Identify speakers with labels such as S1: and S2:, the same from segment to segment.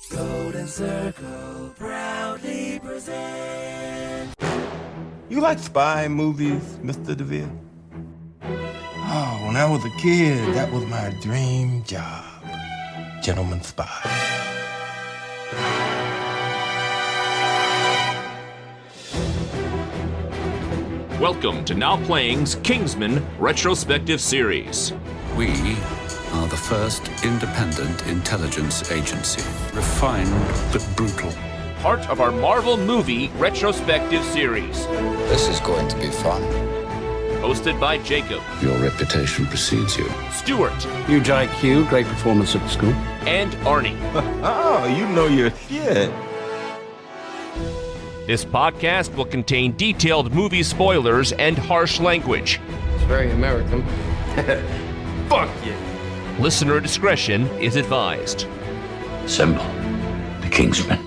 S1: Golden Circle proudly presents.
S2: You like spy movies, Mr. DeVille? Oh, when I was a kid, that was my dream job. Gentleman spy.
S3: Welcome to Now Playing's Kingsmen Retrospective Series.
S4: We are the first independent intelligence agency. Refined but brutal.
S3: Part of our Marvel movie retrospective series.
S5: This is going to be fun.
S3: Hosted by Jacob.
S4: Your reputation precedes you.
S3: Stuart.
S6: Huge IQ, great performance at school.
S3: And Arnie.
S2: Oh, you know your shit.
S3: This podcast will contain detailed movie spoilers and harsh language.
S6: It's very American.
S2: Fuck yeah.
S3: Listener discretion is advised.
S4: Assemble the Kingsmen.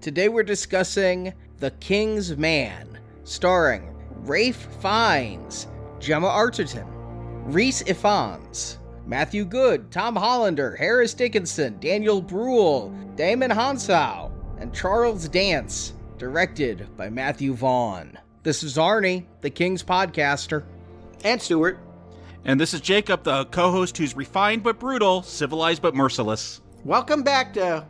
S7: Today we're discussing The King's Man, starring Rhys Ifans, Gemma Arterton, Rhys Ifans, Matthew Good, Tom Hollander, Harris Dickinson, Daniel Bruhl, Damon Hounsou, and Charles Dance, directed by Matthew Vaughn. This is Arnie, the King's podcaster.
S8: And Stuart.
S9: And this is Jacob, the co-host who's refined but brutal, civilized but merciless.
S8: Welcome back to,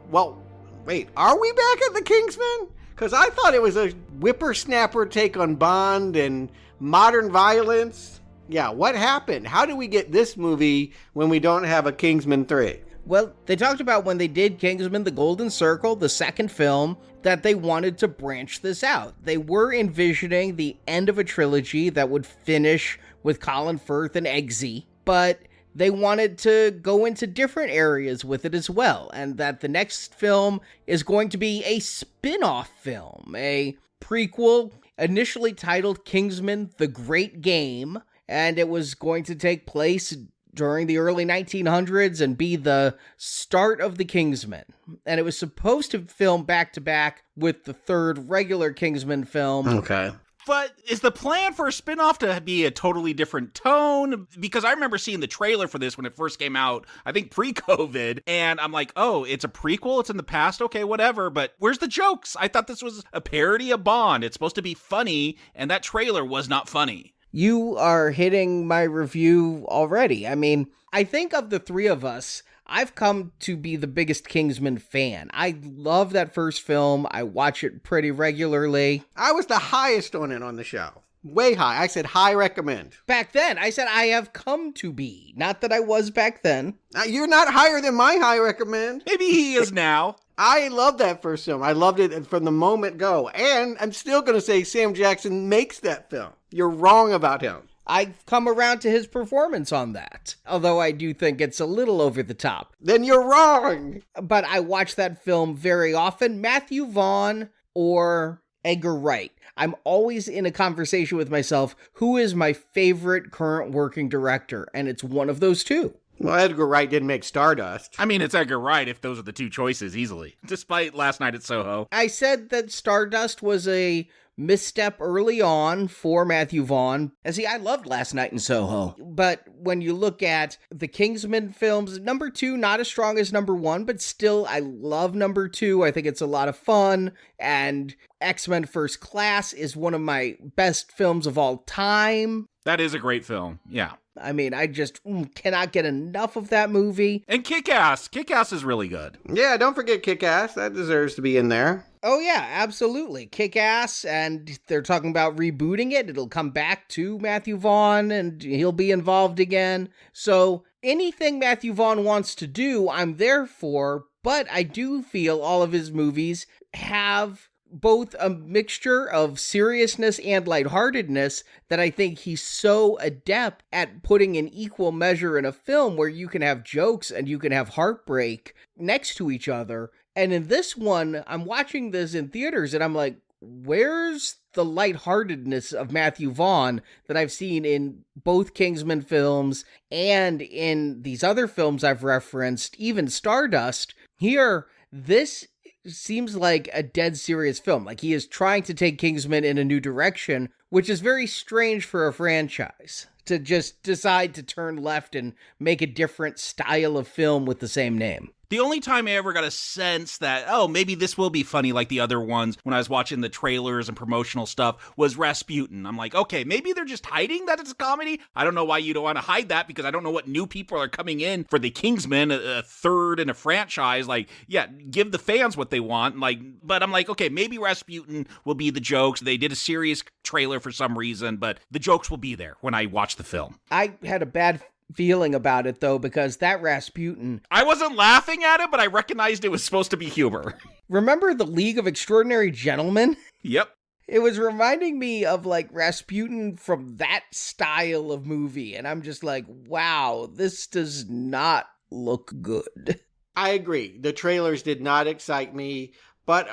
S8: wait, are we back at the Kingsmen? Because I thought it was a whippersnapper take on Bond and modern violence. Yeah, what happened? How do we get this movie when we don't have a Kingsman 3?
S7: Well, they talked about when they did Kingsman: The Golden Circle, the second film, that they wanted to branch this out. They were envisioning the end of a trilogy that would finish with Colin Firth and Eggsy, but they wanted to go into different areas with it as well, and that the next film is going to be a spin-off film, a prequel initially titled Kingsman: The Great Game, and it was going to take place during the early 1900s and be the start of the Kingsmen. And it was supposed to film back-to-back with the third regular Kingsman film.
S8: Okay.
S9: But is the plan for a spin-off to be a totally different tone? Because I remember seeing the trailer for this when it first came out, I think pre-COVID, and I'm like, oh, it's a prequel? It's in the past? Okay, whatever, but where's the jokes? I thought this was a parody of Bond. It's supposed to be funny, and that trailer was not funny.
S7: You are hitting my review already. I mean, I think of the three of us, I've come to be the biggest Kingsman fan. I love that first film. I watch it pretty regularly.
S8: I was the highest on it on the show. Way high. I said high recommend.
S7: Back then, I said I have come to be. Not that I was back then.
S8: You're not higher than my high recommend.
S9: Maybe he is now.
S8: I love that first film. I loved it from the moment go. And I'm still going to say Sam Jackson makes that film. You're wrong about him.
S7: I've come around to his performance on that, although I do think it's a little over the top.
S8: Then you're wrong.
S7: But I watch that film very often. Matthew Vaughn or Edgar Wright. I'm always in a conversation with myself, who is my favorite current working director? And it's one of those two.
S8: Well, Edgar Wright didn't make Stardust.
S9: I mean, it's Edgar Wright if those are the two choices easily, despite Last Night at Soho.
S7: I said that Stardust was a misstep early on for Matthew Vaughn. And see, I loved Last Night in Soho. But when you look at the Kingsman films, number 2, not as strong as number 1, but still, I love number 2. I think it's a lot of fun. And X-Men First Class is one of my best films of all time.
S9: That is a great film, yeah.
S7: I mean, I just cannot get enough of that movie.
S9: And Kick-Ass. Kick-Ass is really good.
S8: Yeah, don't forget Kick-Ass. That deserves to be in there.
S7: Oh, yeah, absolutely. Kick-Ass, and they're talking about rebooting it. It'll come back to Matthew Vaughn, and he'll be involved again. So anything Matthew Vaughn wants to do, I'm there for, but I do feel all of his movies have both a mixture of seriousness and lightheartedness that I think he's so adept at putting in equal measure in a film where you can have jokes and you can have heartbreak next to each other. And in this one, I'm watching this in theaters and I'm like, where's the lightheartedness of Matthew Vaughn that I've seen in both Kingsman films and in these other films I've referenced, even Stardust? Here, this seems like a dead serious film. Like, he is trying to take Kingsman in a new direction, which is very strange for a franchise to just decide to turn left and make a different style of film with the same name.
S9: The only time I ever got a sense that, oh, maybe this will be funny like the other ones when I was watching the trailers and promotional stuff was Rasputin. I'm like, okay, maybe they're just hiding that it's a comedy. I don't know why you don't want to hide that, because I don't know what new people are coming in for the Kingsmen, a third in a franchise. Like, yeah, give the fans what they want. Like, but I'm like, okay, maybe Rasputin will be the jokes. They did a serious trailer for some reason, but the jokes will be there when I watch the film.
S7: I had a bad feeling about it, though, because that Rasputin...
S9: I wasn't laughing at it, but I recognized it was supposed to be humor.
S7: Remember the League of Extraordinary Gentlemen?
S9: Yep.
S7: It was reminding me of, like, Rasputin from that style of movie, and I'm just like, wow, this does not look good.
S8: I agree. The trailers did not excite me. But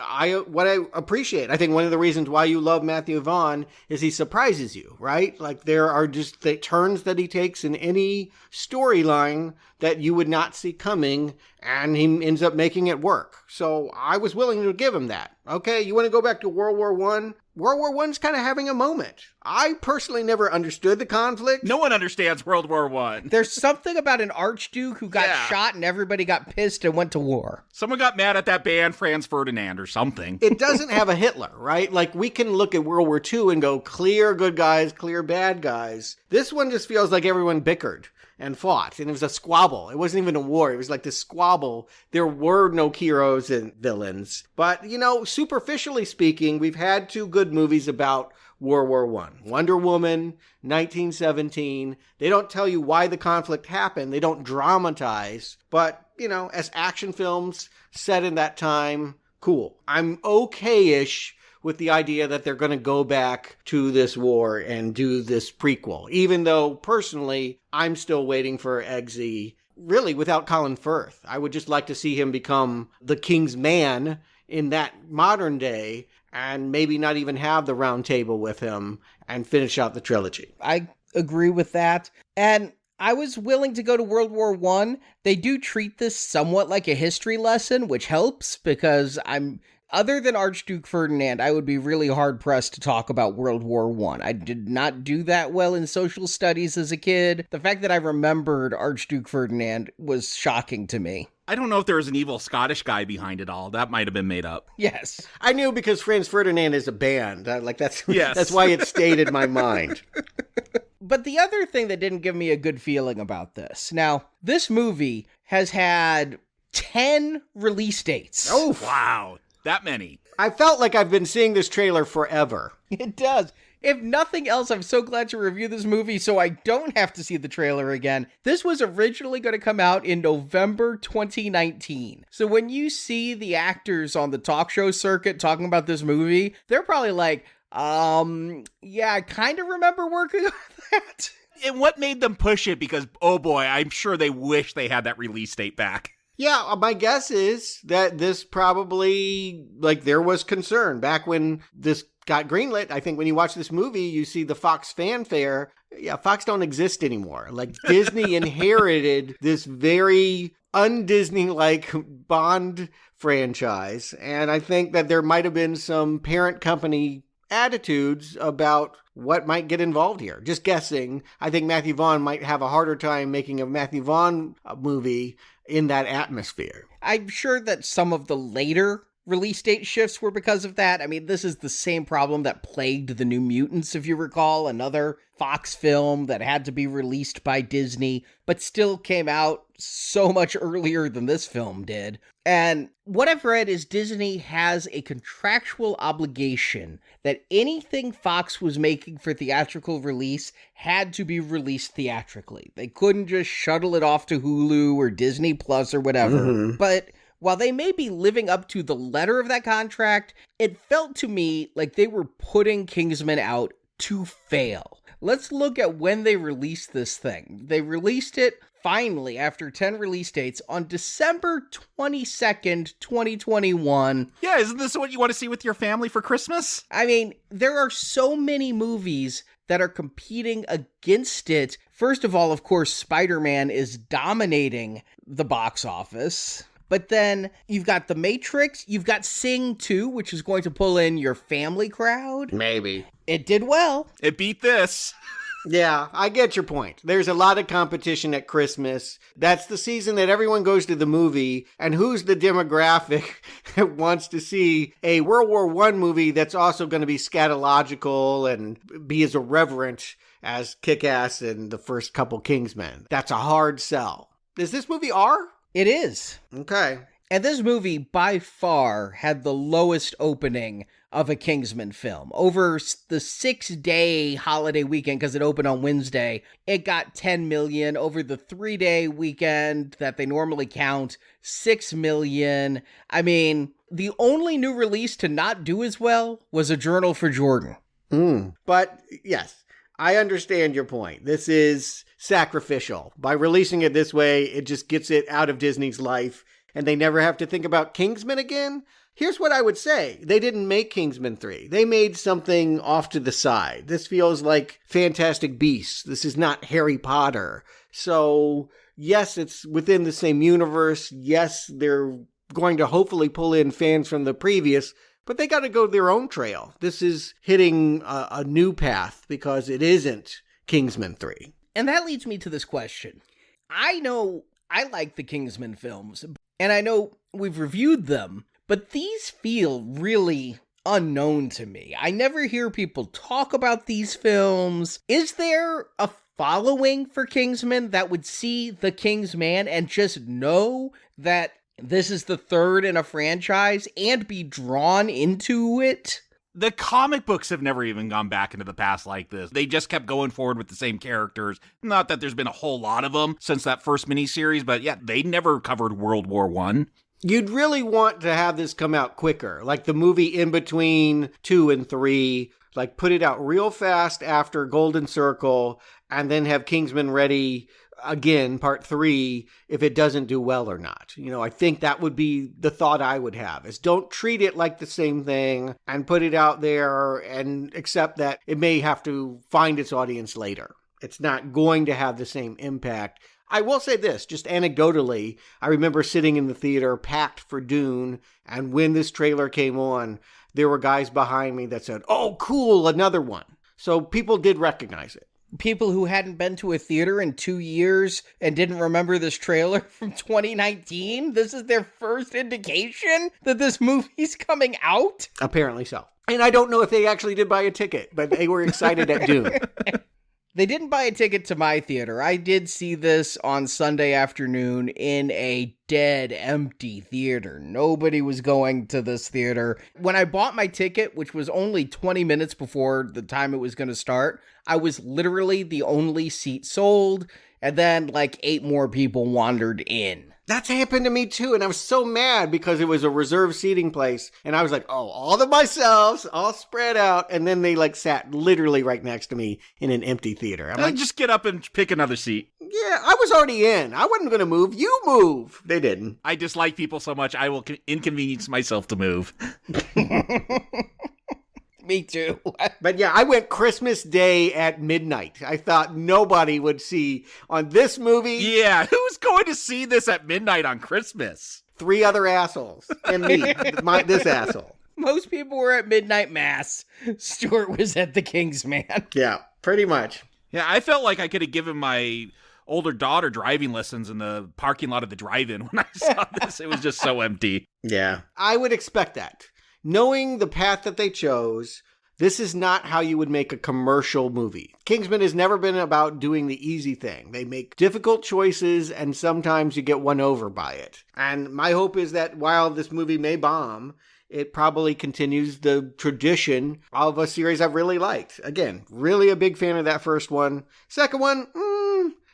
S8: what I appreciate, I think one of the reasons why you love Matthew Vaughn is he surprises you, right? Like, there are just the turns that he takes in any storyline that you would not see coming, and he ends up making it work. So I was willing to give him that. Okay, you want to go back to World War I? World War I's kind of having a moment. I personally never understood the conflict.
S9: No one understands World War I.
S7: There's something about an archduke who got shot and everybody got pissed and went to war.
S9: Someone got mad at that band, Franz Ferdinand or something.
S8: It doesn't have a Hitler, right? Like, we can look at World War II and go, clear good guys, clear bad guys. This one just feels like everyone bickered and fought, and it was a squabble. It wasn't even a war. It was like this squabble. There were no heroes and villains. But, you know, superficially speaking, we've had two good movies about World War I. Wonder Woman, 1917. They don't tell you why the conflict happened. They don't dramatize. But, you know, as action films set in that time, cool. I'm okay-ish with the idea that they're going to go back to this war and do this prequel, even though, personally, I'm still waiting for Eggsy, really without Colin Firth. I would just like to see him become the King's Man in that modern day, and maybe not even have the round table with him and finish out the trilogy.
S7: I agree with that. And I was willing to go to World War I. They do treat this somewhat like a history lesson, which helps, because other than Archduke Ferdinand, I would be really hard-pressed to talk about World War I. I did not do that well in social studies as a kid. The fact that I remembered Archduke Ferdinand was shocking to me.
S9: I don't know if there was an evil Scottish guy behind it all. That might have been made up.
S7: Yes.
S8: I knew because Franz Ferdinand is a band. That's
S9: yes.
S8: That's why it stayed in my mind.
S7: But the other thing that didn't give me a good feeling about this. Now, this movie has had 10 release dates.
S8: Oh,
S9: wow. That many.
S8: I felt like I've been seeing this trailer forever.
S7: It does. If nothing else, I'm so glad to review this movie so I don't have to see the trailer again. This was originally going to come out in November 2019. So when you see the actors on the talk show circuit talking about this movie, they're probably like, yeah, I kind of remember working on that.
S9: And what made them push it? Because, oh boy, I'm sure they wish they had that release date back.
S8: Yeah, my guess is that this probably, like, there was concern back when this got greenlit. I think when you watch this movie, you see the Fox fanfare. Yeah, Fox don't exist anymore. Like, Disney inherited this very un-Disney-like Bond franchise. And I think that there might have been some parent company attitudes about what might get involved here. Just guessing. I think Matthew Vaughn might have a harder time making a Matthew Vaughn movie in that atmosphere.
S7: I'm sure that some of the later release date shifts were because of that. I mean, this is the same problem that plagued The New Mutants, if you recall, another Fox film that had to be released by Disney, but still came out so much earlier than this film did. And what I've read is Disney has a contractual obligation that anything Fox was making for theatrical release had to be released theatrically. They couldn't just shuttle it off to Hulu or Disney Plus or whatever. Mm-hmm. But while they may be living up to the letter of that contract, it felt to me like they were putting Kingsman out to fail. Let's look at when they released this thing. They released it finally, after 10 release dates, on December 22nd, 2021.
S9: Yeah, isn't this what you want to see with your family for Christmas?
S7: I mean, there are so many movies that are competing against it. First of all, of course, Spider-Man is dominating the box office. But then you've got The Matrix, you've got Sing 2, which is going to pull in your family crowd.
S8: Maybe.
S7: It did well.
S9: It beat this.
S8: Yeah, I get your point. There's a lot of competition at Christmas. That's the season that everyone goes to the movie. And who's the demographic that wants to see a World War I movie that's also going to be scatological and be as irreverent as Kick-Ass and the first couple Kingsmen? That's a hard sell. Is this movie R?
S7: It is.
S8: Okay.
S7: And this movie, by far, had the lowest opening of a Kingsman film. Over the 6-day holiday weekend, because it opened on Wednesday, it got 10 million. Over the 3-day weekend that they normally count, 6 million. I mean, the only new release to not do as well was A Journal for Jordan.
S8: But yes, I understand your point. This is sacrificial. By releasing it this way, it just gets it out of Disney's life, and they never have to think about Kingsman again. Here's what I would say. They didn't make Kingsman 3. They made something off to the side. This feels like Fantastic Beasts. This is not Harry Potter. So, yes, it's within the same universe. Yes, they're going to hopefully pull in fans from the previous, but they got to go their own trail. This is hitting a new path because it isn't Kingsman 3.
S7: And that leads me to this question. I know I like the Kingsman films, and I know we've reviewed them, but these feel really unknown to me. I never hear people talk about these films. Is there a following for Kingsman that would see The Kingsman and just know that this is the third in a franchise and be drawn into it?
S9: The comic books have never even gone back into the past like this. They just kept going forward with the same characters. Not that there's been a whole lot of them since that first miniseries, but yeah, they never covered World War I.
S8: You'd really want to have this come out quicker, like the movie in between 2 and 3, like put it out real fast after Golden Circle, and then have Kingsman ready again, part 3, if it doesn't do well or not. You know, I think that would be the thought I would have, is don't treat it like the same thing and put it out there and accept that it may have to find its audience later. It's not going to have the same impact. I will say this, just anecdotally, I remember sitting in the theater packed for Dune, and when this trailer came on, there were guys behind me that said, "Oh, cool, another one." So people did recognize it.
S7: People who hadn't been to a theater in 2 years and didn't remember this trailer from 2019, this is their first indication that this movie's coming out?
S8: Apparently so. And I don't know if they actually did buy a ticket, but they were excited at Dune.
S7: They didn't buy a ticket to my theater. I did see this on Sunday afternoon in a dead, empty theater. Nobody was going to this theater. When I bought my ticket, which was only 20 minutes before the time it was going to start, I was literally the only seat sold, and then like 8 more people wandered in.
S8: That's happened to me too, and I was so mad because it was a reserved seating place, and I was like, oh, all to myself, all spread out, and then they like sat literally right next to me in an empty theater. I'm like,
S9: just get up and pick another seat.
S8: Yeah, I was already in. I wasn't going to move. You move. They didn't.
S9: I dislike people so much, I will inconvenience myself to move.
S7: Me too.
S8: But yeah, I went Christmas Day at midnight. I thought nobody would see on this movie.
S9: Yeah, who's going to see this at midnight on Christmas?
S8: 3 other assholes and me, this asshole.
S7: Most people were at midnight mass. Stuart was at the Kingsman.
S8: Yeah, pretty much.
S9: Yeah, I felt like I could have given my older daughter driving lessons in the parking lot of the drive-in when I saw this. It was just so empty.
S8: Yeah, I would expect that. Knowing the path that they chose, this is not how you would make a commercial movie. Kingsman has never been about doing the easy thing. They make difficult choices, and sometimes you get won over by it. And my hope is that while this movie may bomb, it probably continues the tradition of a series I've really liked. Again, really a big fan of that first one. Second one,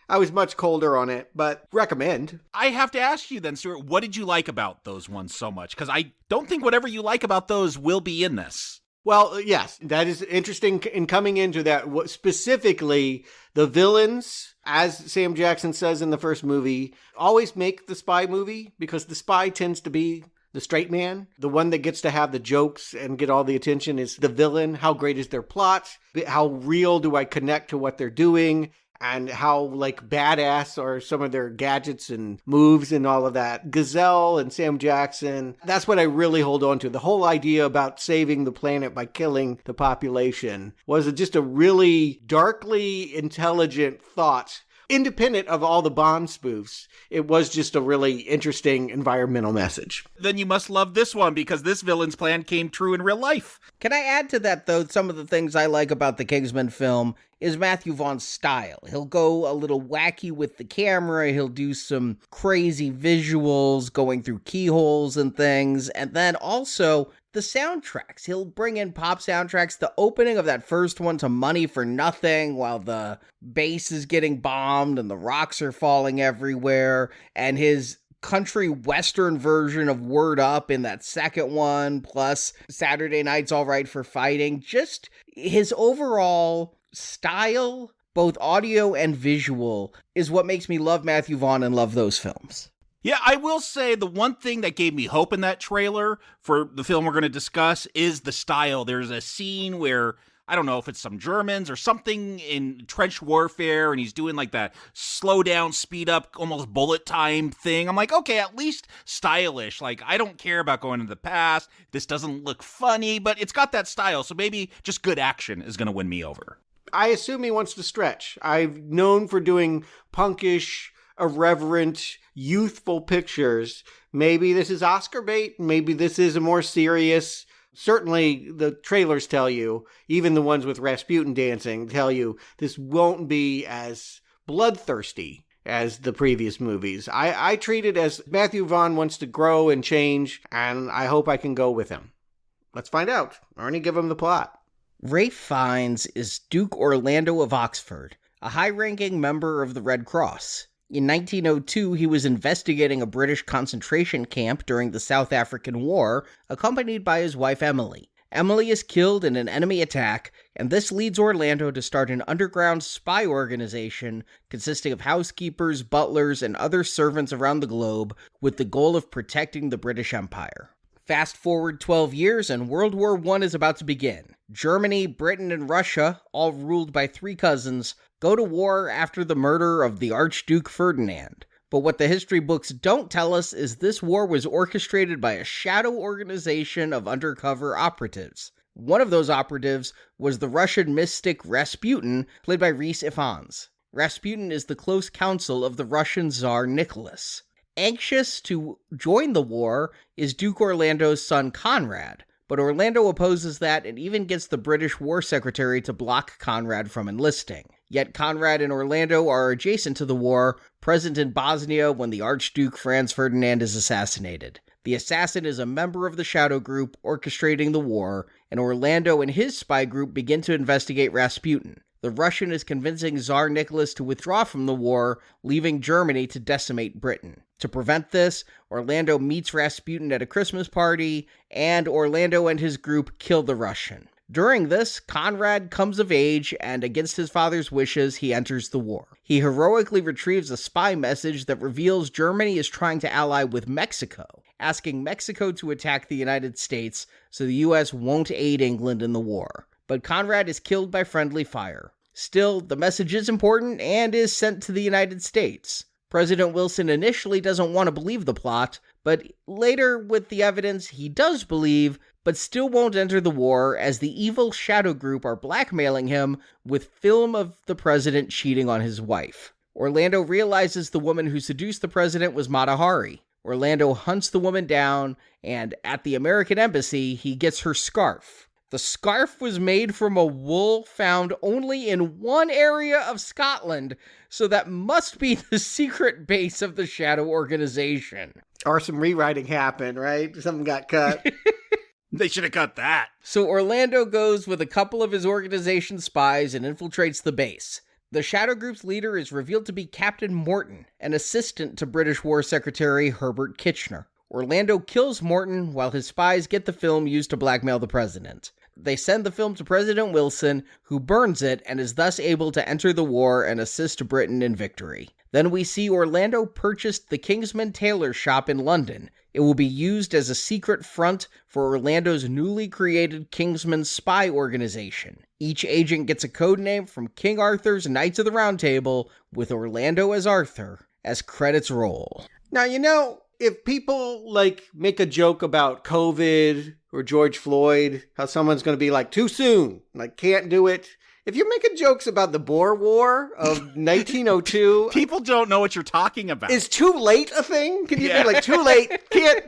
S8: I was much colder on it, but recommend.
S9: I have to ask you then, Stuart, what did you like about those ones so much? Because I don't think whatever you like about those will be in this.
S8: Well, yes, that is interesting in coming into that. Specifically, the villains, as Sam Jackson says in the first movie, always make the spy movie because the spy tends to be the straight man. The one that gets to have the jokes and get all the attention is the villain. How great is their plot? How real do I connect to what they're doing? And how, like, badass are some of their gadgets and moves and all of that. Gazelle and Sam Jackson, that's what I really hold on to. The whole idea about saving the planet by killing the population was just a really darkly intelligent thought. Independent of all the Bond spoofs, it was just a really interesting environmental message.
S9: Then you must love this one because this villain's plan came true in real life.
S7: Can I add to that, though, some of the things I like about the Kingsman film is Matthew Vaughn's style. He'll go a little wacky with the camera, he'll do some crazy visuals going through keyholes and things, and then also the soundtracks. He'll bring in pop soundtracks. The opening of that first one to Money for Nothing while the base is getting bombed and the rocks are falling everywhere, and his country western version of Word Up in that second one, plus Saturday Night's All Right for Fighting. Just his overall style, both audio and visual, is what makes me love Matthew Vaughn and love those films.
S9: Yeah, I will say the one thing that gave me hope in that trailer for the film we're going to discuss is the style. There's a scene where, I don't know if it's some Germans or something in trench warfare, and he's doing like that slow down, speed up, almost bullet time thing. I'm like, okay, at least stylish. Like, I don't care about going to the past. This doesn't look funny, but it's got that style. So maybe just good action is going to win me over.
S8: I assume he wants to stretch. I've known for doing punkish, irreverent, youthful pictures. Maybe this is Oscar bait. Maybe this is a more serious. Certainly the trailers tell you, even the ones with Rasputin dancing tell you this won't be as bloodthirsty as the previous movies. I treat it as Matthew Vaughn wants to grow and change, and I hope I can go with him. Let's find out. Arnie, give him the plot.
S7: Ralph Fiennes is Duke Orlando of Oxford, a high-ranking member of the Red Cross. In 1902, he was investigating a British concentration camp during the South African War, accompanied by his wife Emily. Emily is killed in an enemy attack, and this leads Orlando to start an underground spy organization consisting of housekeepers, butlers, and other servants around the globe with the goal of protecting the British Empire. Fast forward 12 years and World War I is about to begin. Germany, Britain, and Russia, all ruled by three cousins, go to war after the murder of the Archduke Ferdinand. But what the history books don't tell us is this war was orchestrated by a shadow organization of undercover operatives. One of those operatives was the Russian mystic Rasputin, played by Rhys Ifans. Rasputin is the close counsel of the Russian Tsar Nicholas. Anxious to join the war is Duke Orlando's son Conrad, but Orlando opposes that and even gets the British War Secretary to block Conrad from enlisting. Yet Conrad and Orlando are adjacent to the war, present in Bosnia when the Archduke Franz Ferdinand is assassinated. The assassin is a member of the Shadow Group orchestrating the war, and Orlando and his spy group begin to investigate Rasputin. The Russian is convincing Tsar Nicholas to withdraw from the war, leaving Germany to decimate Britain. To prevent this, Orlando meets Rasputin at a Christmas party, and Orlando and his group kill the Russian. During this, Conrad comes of age, and against his father's wishes, he enters the war. He heroically retrieves a spy message that reveals Germany is trying to ally with Mexico, asking Mexico to attack the United States so the U.S. won't aid England in the war. But Conrad is killed by friendly fire. Still, the message is important and is sent to the United States. President Wilson initially doesn't want to believe the plot, but later, with the evidence, he does believe, but still won't enter the war as the evil Shadow Group are blackmailing him with film of the president cheating on his wife. Orlando realizes the woman who seduced the president was Mata Hari. Orlando hunts the woman down, and at the American embassy, he gets her scarf. The scarf was made from a wool found only in one area of Scotland, so that must be the secret base of the Shadow Organization.
S8: Or some rewriting happened, right? Something got cut.
S9: They should have cut that.
S7: So Orlando goes with a couple of his organization spies and infiltrates the base. The Shadow Group's leader is revealed to be Captain Morton, an assistant to British War Secretary Herbert Kitchener. Orlando kills Morton while his spies get the film used to blackmail the president. They send the film to President Wilson, who burns it and is thus able to enter the war and assist Britain in victory. Then we see Orlando purchased the Kingsmen tailor shop in London. It will be used as a secret front for Orlando's newly created Kingsmen spy organization. Each agent gets a code name from King Arthur's Knights of the Round Table, with Orlando as Arthur, as credits roll.
S8: Now, if people make a joke about COVID or George Floyd, how someone's going to be too soon, can't do it. If you're making jokes about the Boer War of 1902,
S9: people don't know what you're talking about.
S8: Is too late a thing? Can you be too late?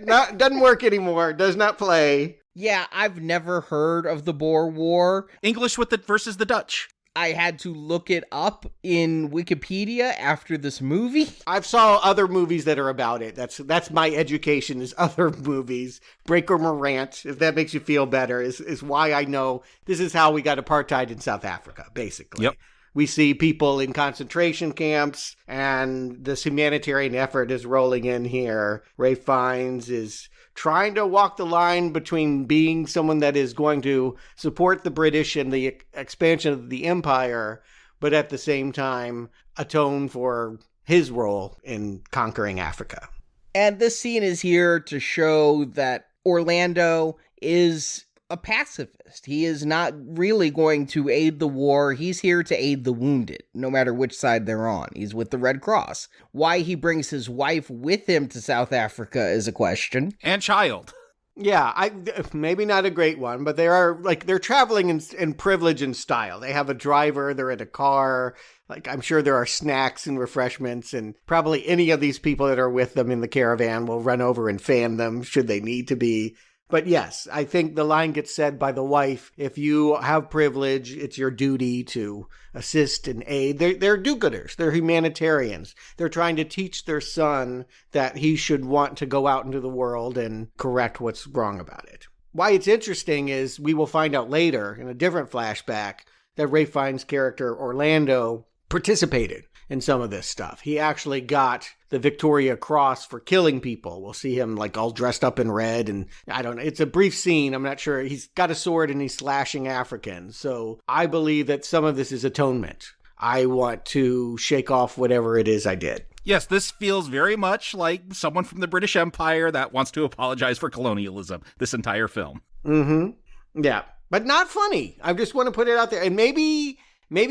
S8: Doesn't work anymore. Does not play.
S7: Yeah, I've never heard of the Boer War.
S9: English versus the Dutch.
S7: I had to look it up in Wikipedia after this movie.
S8: I've saw other movies that are about it. That's my education, is other movies. Breaker Morant, if that makes you feel better, is why I know this is how we got apartheid in South Africa, basically.
S9: Yep.
S8: We see people in concentration camps, and this humanitarian effort is rolling in here. Rhys Ifans is trying to walk the line between being someone that is going to support the British and the expansion of the empire, but at the same time atone for his role in conquering Africa.
S7: And this scene is here to show that Orlando is a pacifist. He is not really going to aid the war. He's here to aid the wounded, no matter which side they're on. He's with the Red Cross. Why he brings his wife with him to South Africa is a question.
S9: And child.
S8: Yeah, maybe not a great one, but they're traveling in privilege and style. They have a driver, they're in a car. I'm sure there are snacks and refreshments, and probably any of these people that are with them in the caravan will run over and fan them should they need to be. But yes, I think the line gets said by the wife, if you have privilege, it's your duty to assist and aid. They're do-gooders. They're humanitarians. They're trying to teach their son that he should want to go out into the world and correct what's wrong about it. Why it's interesting is we will find out later in a different flashback that Rhys Ifans' character Orlando participated in some of this stuff. He actually got the Victoria Cross for killing people. We'll see him all dressed up in red, and I don't know. It's a brief scene. I'm not sure. He's got a sword and he's slashing Africans. So I believe that some of this is atonement. I want to shake off whatever it is I did.
S9: Yes, this feels very much like someone from the British Empire that wants to apologize for colonialism, this entire film.
S8: Mm-hmm. Yeah, but not funny. I just want to put it out there. And maybe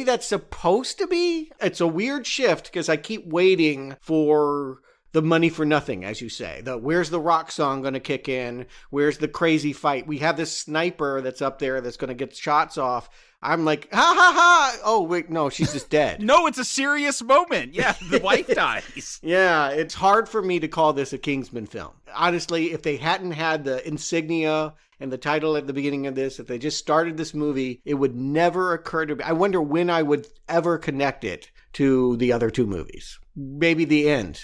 S8: that's supposed to be. It's a weird shift because I keep waiting for the money for nothing, as you say. Where's the rock song going to kick in? Where's the crazy fight? We have this sniper that's up there that's going to get shots off. I'm like, ha ha ha. Oh, wait, no, she's just dead.
S9: No, it's a serious moment. Yeah, the wife dies.
S8: Yeah, it's hard for me to call this a Kingsman film. Honestly, if they hadn't had the insignia and the title at the beginning of this, if they just started this movie, it would never occur to me. I wonder when I would ever connect it to the other two movies. Maybe the end.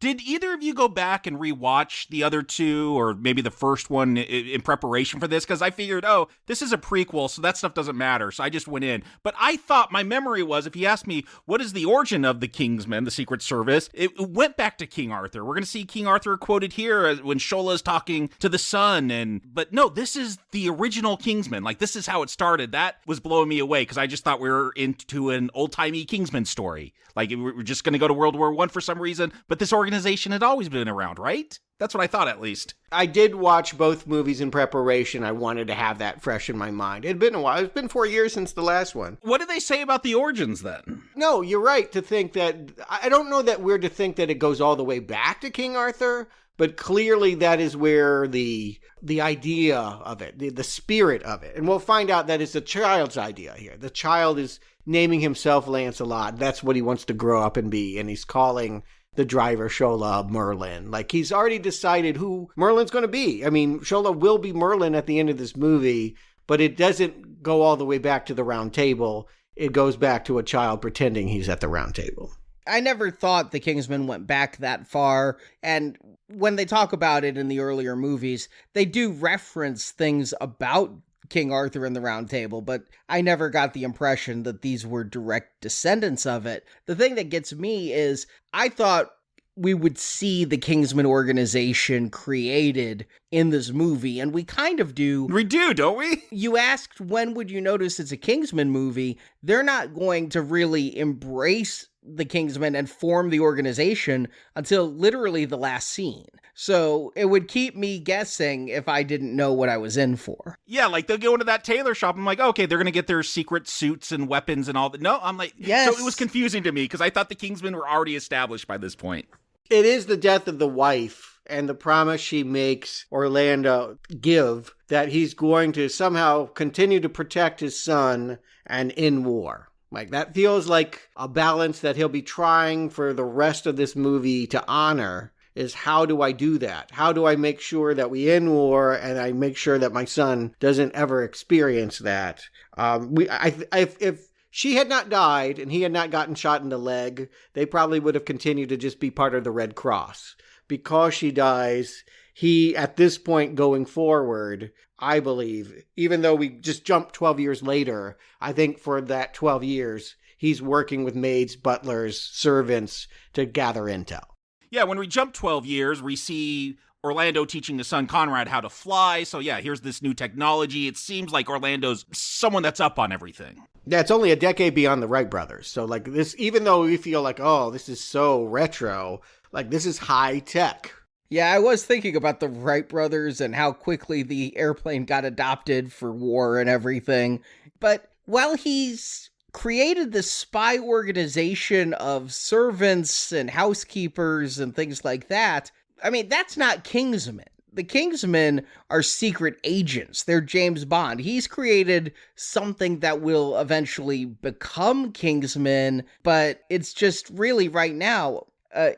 S9: Did either of you go back and rewatch the other two, or maybe the first one in preparation for this? Because I figured, this is a prequel, so that stuff doesn't matter. So I just went in. But I thought, my memory was, if you asked me, what is the origin of the Kingsmen, the Secret Service, it went back to King Arthur. We're going to see King Arthur quoted here when Shola's talking to the sun. But no, this is the original Kingsmen. This is how it started. That was blowing me away, because I just thought we were into an old-timey Kingsman story. We're just going to go to World War I for some reason. But this organization had always been around, right? That's what I thought, at least.
S8: I did watch both movies in preparation. I wanted to have that fresh in my mind. It had been a while. It's been 4 years since the last one.
S9: What did they say about the origins, then?
S8: No, you're right to think that... I don't know that we're to think that it goes all the way back to King Arthur, but clearly that is where the idea of it, the spirit of it. And we'll find out that it's a child's idea here. The child is naming himself Lancelot. That's what he wants to grow up and be. And he's calling the driver Shola Merlin. He's already decided who Merlin's going to be. I mean, Shola will be Merlin at the end of this movie, but it doesn't go all the way back to the round table. It goes back to a child pretending he's at the round table.
S7: I never thought the Kingsmen went back that far, and when they talk about it in the earlier movies, they do reference things about King Arthur and the Round Table, but I never got the impression that these were direct descendants of it. The thing that gets me is, I thought we would see the Kingsman organization created in this movie, and we kind of do.
S9: We do, don't we?
S7: You asked when would you notice it's a Kingsman movie. They're not going to really embrace the Kingsmen and form the organization until literally the last scene. So it would keep me guessing if I didn't know what I was in for.
S9: Yeah, like they'll go into that tailor shop. I'm like, okay, they're going to get their secret suits and weapons and all that. No, I'm like,
S7: yes.
S9: So it was confusing to me because I thought the Kingsmen were already established by this point.
S8: It is the death of the wife and the promise she makes Orlando give that he's going to somehow continue to protect his son and end war. Like, that feels like a balance that he'll be trying for the rest of this movie to honor, is how do I do that? How do I make sure that we end war and I make sure that my son doesn't ever experience that? If she had not died and he had not gotten shot in the leg, they probably would have continued to just be part of the Red Cross. Because she dies, he, at this point going forward, I believe, even though we just jumped 12 years later, I think for that 12 years, he's working with maids, butlers, servants to gather intel.
S9: Yeah, when we jump 12 years, we see Orlando teaching his son Conrad how to fly. So yeah, here's this new technology. It seems like Orlando's someone that's up on everything.
S8: Yeah, it's only a decade beyond the Wright brothers. So like this, even though we feel like, oh, this is so retro, like this is high tech.
S7: Yeah, I was thinking about the Wright brothers and how quickly the airplane got adopted for war and everything. But while he's created this spy organization of servants and housekeepers and things like that, I mean, that's not Kingsmen. The Kingsmen are secret agents. They're James Bond. He's created something that will eventually become Kingsmen, but it's just really right now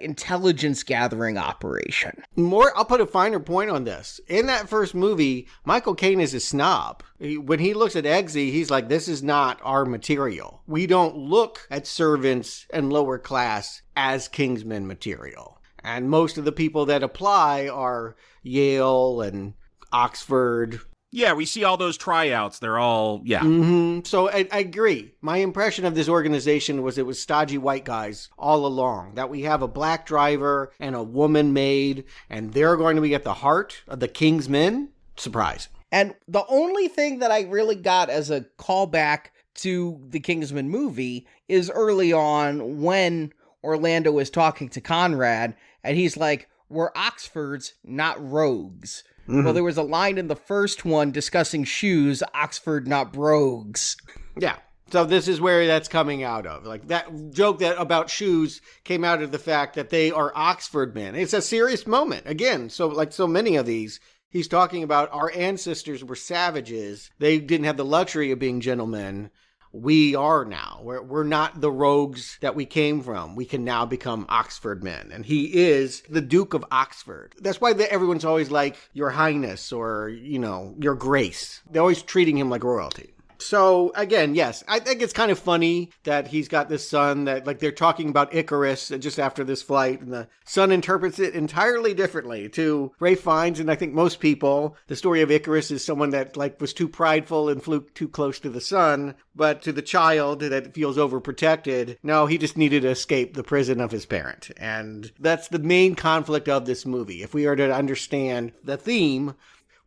S7: intelligence gathering operation.
S8: I'll put a finer point on this. In that first movie, Michael Caine is a snob. When he looks at Eggsy, he's like, this is not our material. We don't look at servants and lower class as Kingsman material. And most of the people that apply are Yale and Oxford.
S9: Yeah, we see all those tryouts. They're all, yeah.
S8: Mm-hmm. So I agree. My impression of this organization was it was stodgy white guys all along. That we have a black driver and a woman maid, and they're going to be at the heart of the Kingsmen. Surprise.
S7: And the only thing that I really got as a callback to the Kingsman movie is early on when Orlando is talking to Conrad, and he's like, we're Oxfords, not rogues. Mm-hmm. Well, there was a line in the first one discussing shoes, Oxford, not brogues.
S8: Yeah. So this is where that's coming out of. Like that joke that about shoes came out of the fact that they are Oxford men. It's a serious moment. Again, so like so many of these, he's talking about our ancestors were savages. They didn't have the luxury of being gentlemen. We are now. We're not the rogues that we came from. We can now become Oxford men. And he is the Duke of Oxford. That's why everyone's always like, Your Highness or, Your Grace. They're always treating him like royalty. So, again, yes, I think it's kind of funny that he's got this son that, like, they're talking about Icarus just after this flight, and the son interprets it entirely differently to Ralph Fiennes, and I think most people, the story of Icarus is someone that, like, was too prideful and flew too close to the sun, but to the child that feels overprotected, no, he just needed to escape the prison of his parent, and that's the main conflict of this movie. If we are to understand the theme,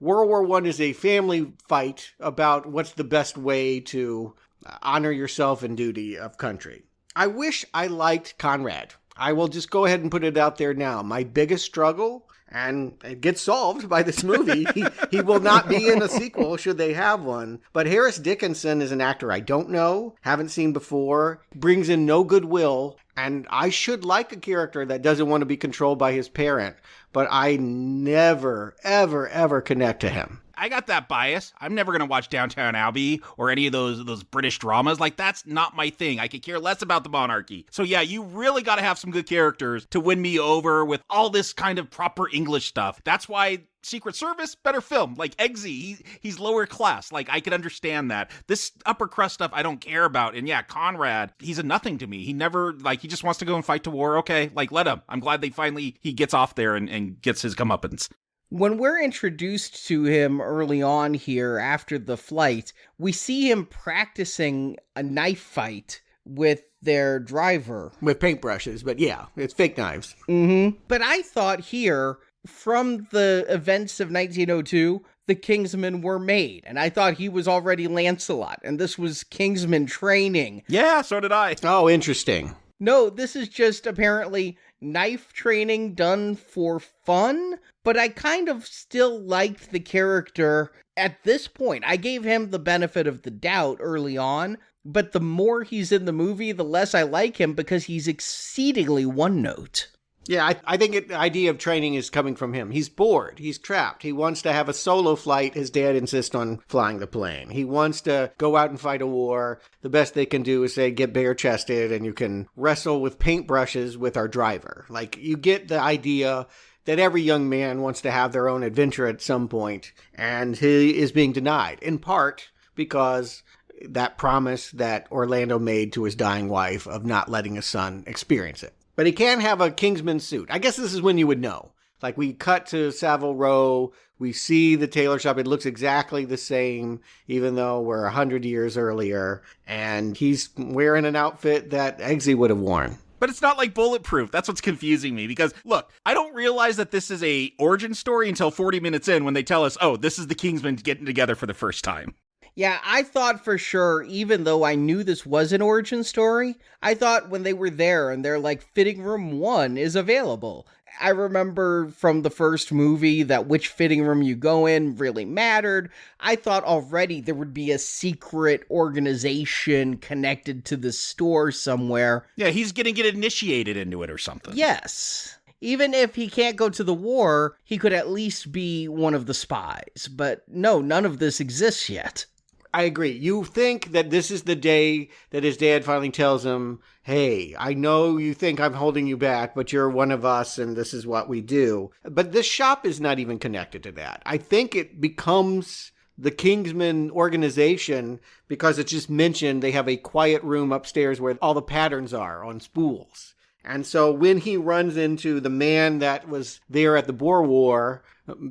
S8: World War I is a family fight about what's the best way to honor yourself and duty of country. I wish I liked Conrad. I will just go ahead and put it out there now. My biggest struggle, and it gets solved by this movie, he will not be in a sequel should they have one. But Harris Dickinson is an actor I don't know, haven't seen before, brings in no goodwill, and I should like a character that doesn't want to be controlled by his parent. But I never, ever, ever connect to him.
S9: I got that bias. I'm never going to watch Downton Abbey or any of those British dramas. Like, that's not my thing. I could care less about the monarchy. So yeah, you really got to have some good characters to win me over with all this kind of proper English stuff. That's why Secret Service, better film. Like Eggsy, he's lower class. Like, I could understand that. This upper crust stuff I don't care about. And yeah, Conrad, he's a nothing to me. He never, he just wants to go and fight to war. Okay, let him. I'm glad he gets off there and gets his comeuppance.
S7: When we're introduced to him early on here after the flight, we see him practicing a knife fight with their driver.
S8: With paintbrushes, but yeah, it's fake knives.
S7: But I thought here, from the events of 1902, the Kingsmen were made. And I thought he was already Lancelot, and this was Kingsman training.
S9: Yeah, so did I.
S8: Oh, interesting.
S7: No, this is just apparently knife training done for fun, but I kind of still liked the character at this point. I gave him the benefit of the doubt early on, but the more he's in the movie, the less I like him because he's exceedingly one-note.
S8: Yeah, I think the idea of training is coming from him. He's bored. He's trapped. He wants to have a solo flight. His dad insists on flying the plane. He wants to go out and fight a war. The best they can do is say, get bare-chested and you can wrestle with paintbrushes with our driver. Like, you get the idea that every young man wants to have their own adventure at some point, and he is being denied, in part because that promise that Orlando made to his dying wife of not letting his son experience it. But he can have a Kingsman suit. I guess this is when you would know. Like, we cut to Savile Row, we see the tailor shop, it looks exactly the same, even though we're 100 years earlier, and he's wearing an outfit that Eggsy would have worn.
S9: But it's not like bulletproof. That's what's confusing me. Because, look, I don't realize that this is a origin story until 40 minutes in when they tell us, oh, this is the Kingsmen getting together for the first time.
S7: Yeah, I thought for sure, even though I knew this was an origin story, I thought when they were there and they're like, fitting room 1 is available. I remember from the first movie that which fitting room you go in really mattered. I thought already there would be a secret organization connected to the store somewhere.
S9: Yeah, he's going to get initiated into it or something.
S7: Yes. Even if he can't go to the war, he could at least be one of the spies. But no, none of this exists yet.
S8: I agree. You think that this is the day that his dad finally tells him, hey, I know you think I'm holding you back, but you're one of us and this is what we do. But this shop is not even connected to that. I think it becomes the Kingsman organization because it's just mentioned they have a quiet room upstairs where all the patterns are on spools. And so when he runs into the man that was there at the Boer War,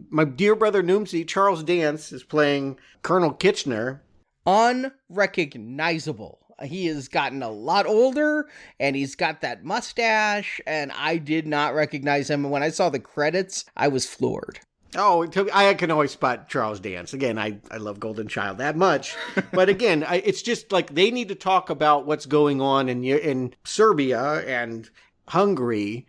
S8: my dear brother Noomsy, Charles Dance, is playing Colonel Kitchener.
S7: Unrecognizable. He has gotten a lot older, and he's got that mustache, and I did not recognize him. And when I saw the credits, I was floored.
S8: Oh, I can always spot Charles Dance. Again, I love Golden Child that much. But again, it's just like they need to talk about what's going on in Serbia and Hungary.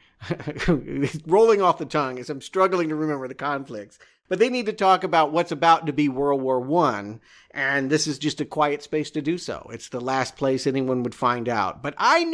S8: Rolling off the tongue as I'm struggling to remember the conflicts. But they need to talk about what's about to be World War I, and this is just a quiet space to do so. It's the last place anyone would find out. But I'm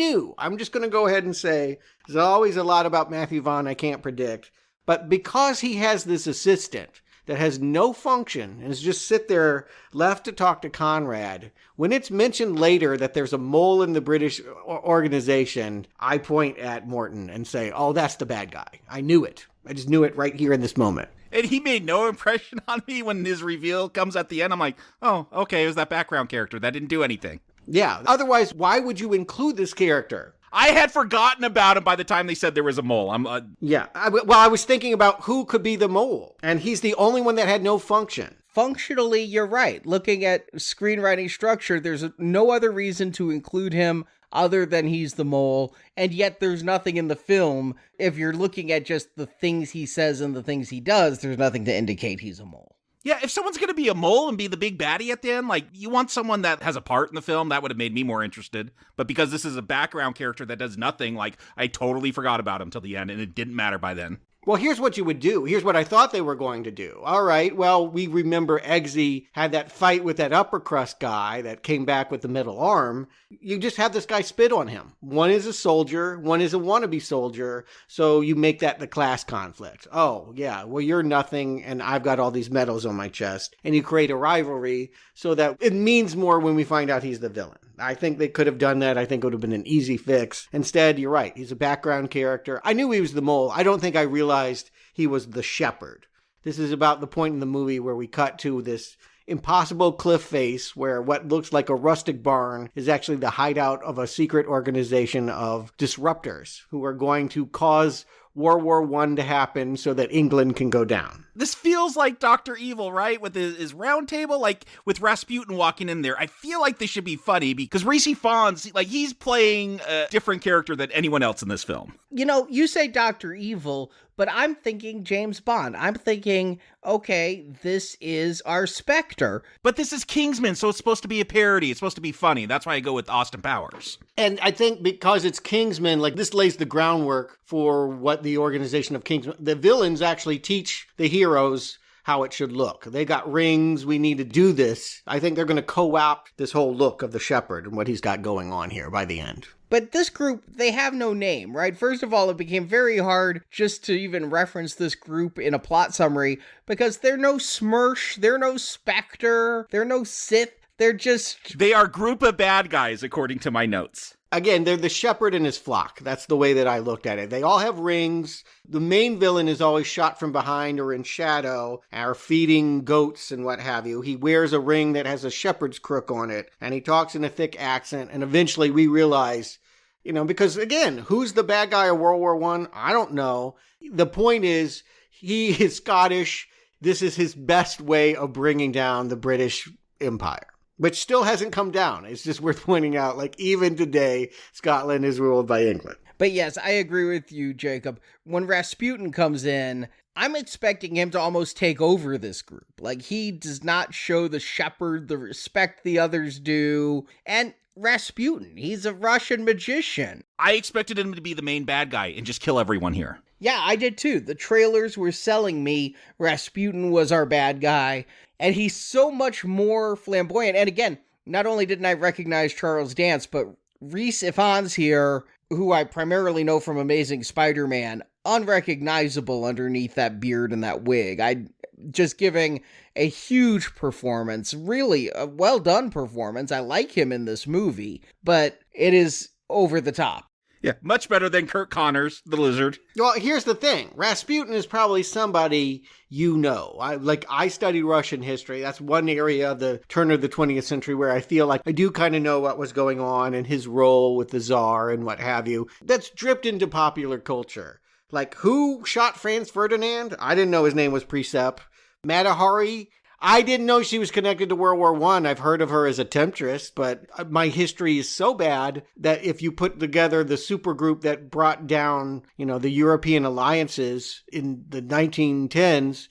S8: just going to go ahead and say, there's always a lot about Matthew Vaughn I can't predict. But because he has this assistant that has no function and is just sit there left to talk to Conrad, when it's mentioned later that there's a mole in the British organization, I point at Morton and say, oh, that's the bad guy. I knew it. I just knew it right here in this moment.
S9: And he made no impression on me when his reveal comes at the end. I'm like, oh, okay, it was that background character. That didn't do anything.
S8: Yeah. Otherwise, why would you include this character?
S9: I had forgotten about him by the time they said there was a mole.
S8: Yeah. I was thinking about who could be the mole, and he's the only one that had no function.
S7: Functionally, you're right. Looking at screenwriting structure, there's no other reason to include him other than he's the mole, and yet there's nothing in the film. If you're looking at just the things he says and the things he does, there's nothing to indicate he's a mole.
S9: Yeah, if someone's going to be a mole and be the big baddie at the end, like, you want someone that has a part in the film, that would have made me more interested. But because this is a background character that does nothing, like, I totally forgot about him till the end, and it didn't matter by then.
S8: Well, here's what you would do. Here's what I thought they were going to do. All right, well, we remember Eggsy had that fight with that upper crust guy that came back with the middle arm. You just have this guy spit on him. One is a soldier, one is a wannabe soldier, so you make that the class conflict. Oh, yeah, well, you're nothing, and I've got all these medals on my chest. And you create a rivalry so that it means more when we find out he's the villain. I think they could have done that. I think it would have been an easy fix. Instead, you're right. He's a background character. I knew he was the mole. I don't think I realized he was the shepherd. This is about the point in the movie where we cut to this impossible cliff face where what looks like a rustic barn is actually the hideout of a secret organization of disruptors who are going to cause World War I to happen so that England can go down.
S9: This feels like Dr. Evil, right? With his round table, like with Rasputin walking in there. I feel like this should be funny because Rhys Ifans, like he's playing a different character than anyone else in this film.
S7: You know, you say Dr. Evil, but I'm thinking James Bond. I'm thinking, okay, this is our Spectre.
S9: But this is Kingsman, so it's supposed to be a parody. It's supposed to be funny. That's why I go with Austin Powers.
S8: And I think because it's Kingsman, like this lays the groundwork for what the organization of Kingsman, the villains actually teach the heroes how it should look. They got rings. We need to do this. I think they're going to co-opt this whole look of the shepherd and what he's got going on here by the end.
S7: But this group, they have no name, right? First of all, it became very hard just to even reference this group in a plot summary because they're no Smirsh, they're no Spectre, they're no Sith. They
S9: are a group of bad guys, according to my notes.
S8: Again, they're the shepherd and his flock. That's the way that I looked at it. They all have rings. The main villain is always shot from behind or in shadow, or feeding goats and what have you. He wears a ring that has a shepherd's crook on it, and he talks in a thick accent, and eventually we realize, because again, who's the bad guy of World War I? I don't know. The point is, he is Scottish. This is his best way of bringing down the British Empire, which still hasn't come down. It's just worth pointing out, like, even today, Scotland is ruled by England.
S7: But yes, I agree with you, Jacob. When Rasputin comes in, I'm expecting him to almost take over this group. Like, he does not show the shepherd the respect the others do. And Rasputin, he's a Russian magician.
S9: I expected him to be the main bad guy and just kill everyone here.
S7: Yeah, I did too. The trailers were selling me Rasputin was our bad guy. And he's so much more flamboyant. And again, not only didn't I recognize Charles Dance, but Rhys Ifans here, who I primarily know from Amazing Spider-Man, unrecognizable underneath that beard and that wig. Just giving a huge performance, really a well-done performance. I like him in this movie, but it is over the top.
S9: Yeah, much better than Kurt Connors, the lizard.
S8: Well, here's the thing. Rasputin is probably somebody you know. I studied Russian history. That's one area of the turn of the 20th century where I feel like I do kind of know what was going on and his role with the Tsar and what have you. That's dripped into popular culture. Like, who shot Franz Ferdinand? I didn't know his name was Precep. Mata Hari? I didn't know she was connected to World War I. I've heard of her as a temptress, but my history is so bad that if you put together the supergroup that brought down, the European alliances in the 1910s,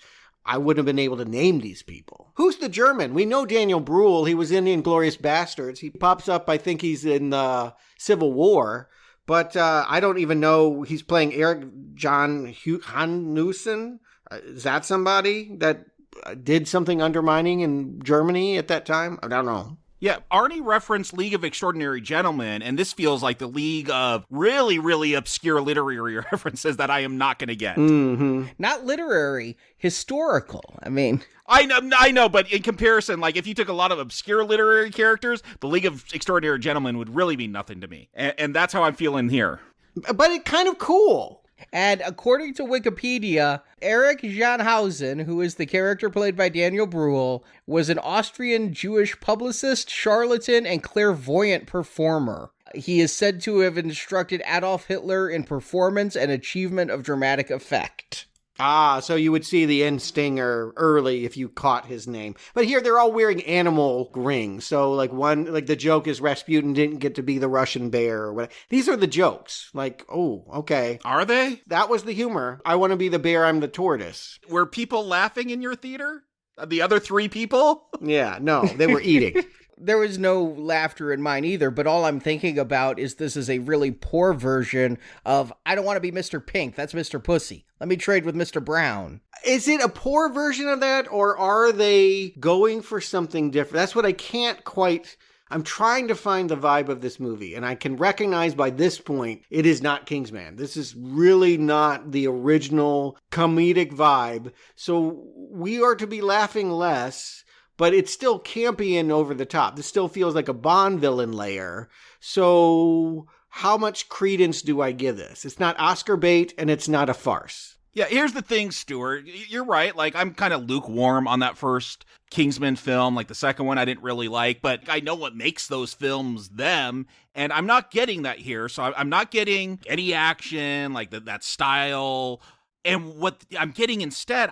S8: I wouldn't have been able to name these people. Who's the German? We know Daniel Bruhl. He was in Inglourious Bastards. He pops up, I think he's in the Civil War. But I don't even know. He's playing Eric John Hanussen. Is that somebody that did something undermining in Germany at that time? I don't know.
S9: Yeah, Arnie referenced League of Extraordinary Gentlemen, and this feels like the league of really, really obscure literary references that I am not going to get.
S8: Mm-hmm.
S7: Not literary, historical. I mean,
S9: I know, but in comparison, like if you took a lot of obscure literary characters, the League of Extraordinary Gentlemen would really mean nothing to me. And that's how I'm feeling here.
S8: But it's kind of cool.
S7: And according to Wikipedia, Erich Janhausen, who is the character played by Daniel Bruhl, was an Austrian Jewish publicist, charlatan, and clairvoyant performer. He is said to have instructed Adolf Hitler in performance and achievement of dramatic effect.
S8: Ah, so you would see the end stinger early if you caught his name. But here they're all wearing animal rings. So the joke is Rasputin didn't get to be the Russian bear or whatever. These are the jokes. Like, oh, okay.
S9: Are they?
S8: That was the humor. I want to be the bear, I'm the tortoise.
S9: Were people laughing in your theater? The other three people?
S8: Yeah, no, they were eating.
S7: There was no laughter in mine either, but all I'm thinking about is this is a really poor version of, I don't want to be Mr. Pink, that's Mr. Pussy. Let me trade with Mr. Brown.
S8: Is it a poor version of that, or are they going for something different? That's what I can't quite... I'm trying to find the vibe of this movie, and I can recognize by this point, it is not Kingsman. This is really not the original comedic vibe, so we are to be laughing less... But it's still campy and over the top. This still feels like a Bond villain layer. So how much credence do I give this? It's not Oscar bait and it's not a farce.
S9: Yeah, here's the thing, Stuart. You're right. Like, I'm kind of lukewarm on that first Kingsman film. Like, the second one I didn't really like. But I know what makes those films them. And I'm not getting that here. So I'm not getting any action, like that style. And what I'm getting instead,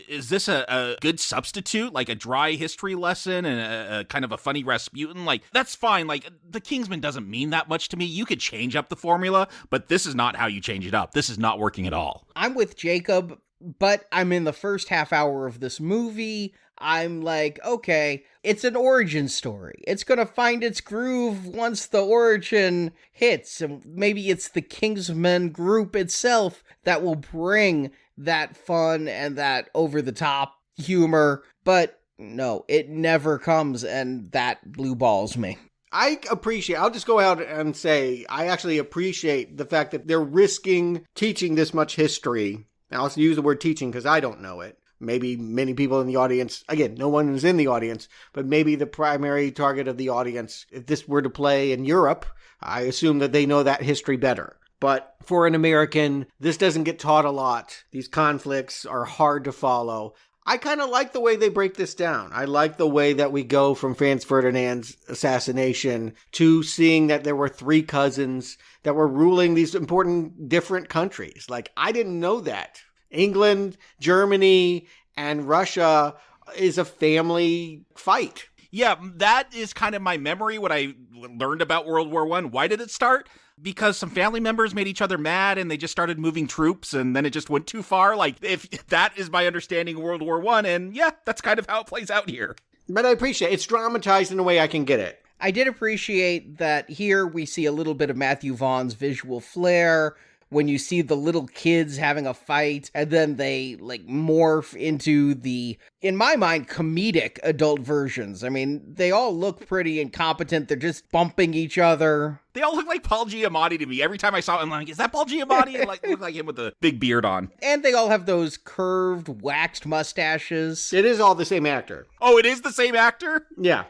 S9: is this a good substitute, like a dry history lesson and a kind of a funny Rasputin? Like, that's fine. Like, the Kingsman doesn't mean that much to me. You could change up the formula, but this is not how you change it up. This is not working at all.
S7: I'm with Jacob, but I'm in the first half hour of this movie. I'm like, okay, it's an origin story. It's going to find its groove once the origin hits. And maybe it's the Kingsmen group itself that will bring that fun and that over-the-top humor. But no, it never comes, and that blue balls me.
S8: I'll just go out and say, I actually appreciate the fact that they're risking teaching this much history. Now, I'll use the word teaching because I don't know it. Maybe many people in the audience, again, no one is in the audience, but maybe the primary target of the audience, if this were to play in Europe, I assume that they know that history better. But for an American, this doesn't get taught a lot. These conflicts are hard to follow. I kind of like the way they break this down. I like the way that we go from Franz Ferdinand's assassination to seeing that there were 3 cousins that were ruling these important different countries. Like, I didn't know that. England, Germany, and Russia is a family fight.
S9: Yeah, that is kind of my memory, what I learned about World War I. Why did it start? Because some family members made each other mad and they just started moving troops and then it just went too far. Like, if that is my understanding of World War I, and yeah, that's kind of how it plays out here.
S8: But I appreciate it. It's dramatized in a way I can get it.
S7: I did appreciate that here we see a little bit of Matthew Vaughn's visual flair when you see the little kids having a fight and then they like morph into the, in my mind, comedic adult versions. I mean, they all look pretty incompetent. They're just bumping each other.
S9: They all look like Paul Giamatti to me. Every time I saw him, I'm like, is that Paul Giamatti? And like, look like him with a big beard on.
S7: And they all have those curved, waxed mustaches.
S8: It is all the same actor.
S9: Oh, it is the same actor?
S8: Yeah.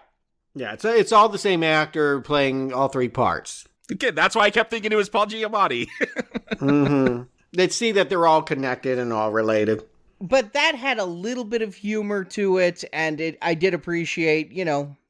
S8: Yeah, it's all the same actor playing all 3 parts.
S9: Okay, that's why I kept thinking it was Paul Giamatti.
S8: Mm-hmm. They'd see that they're all connected and all related.
S7: But that had a little bit of humor to it, and I did appreciate,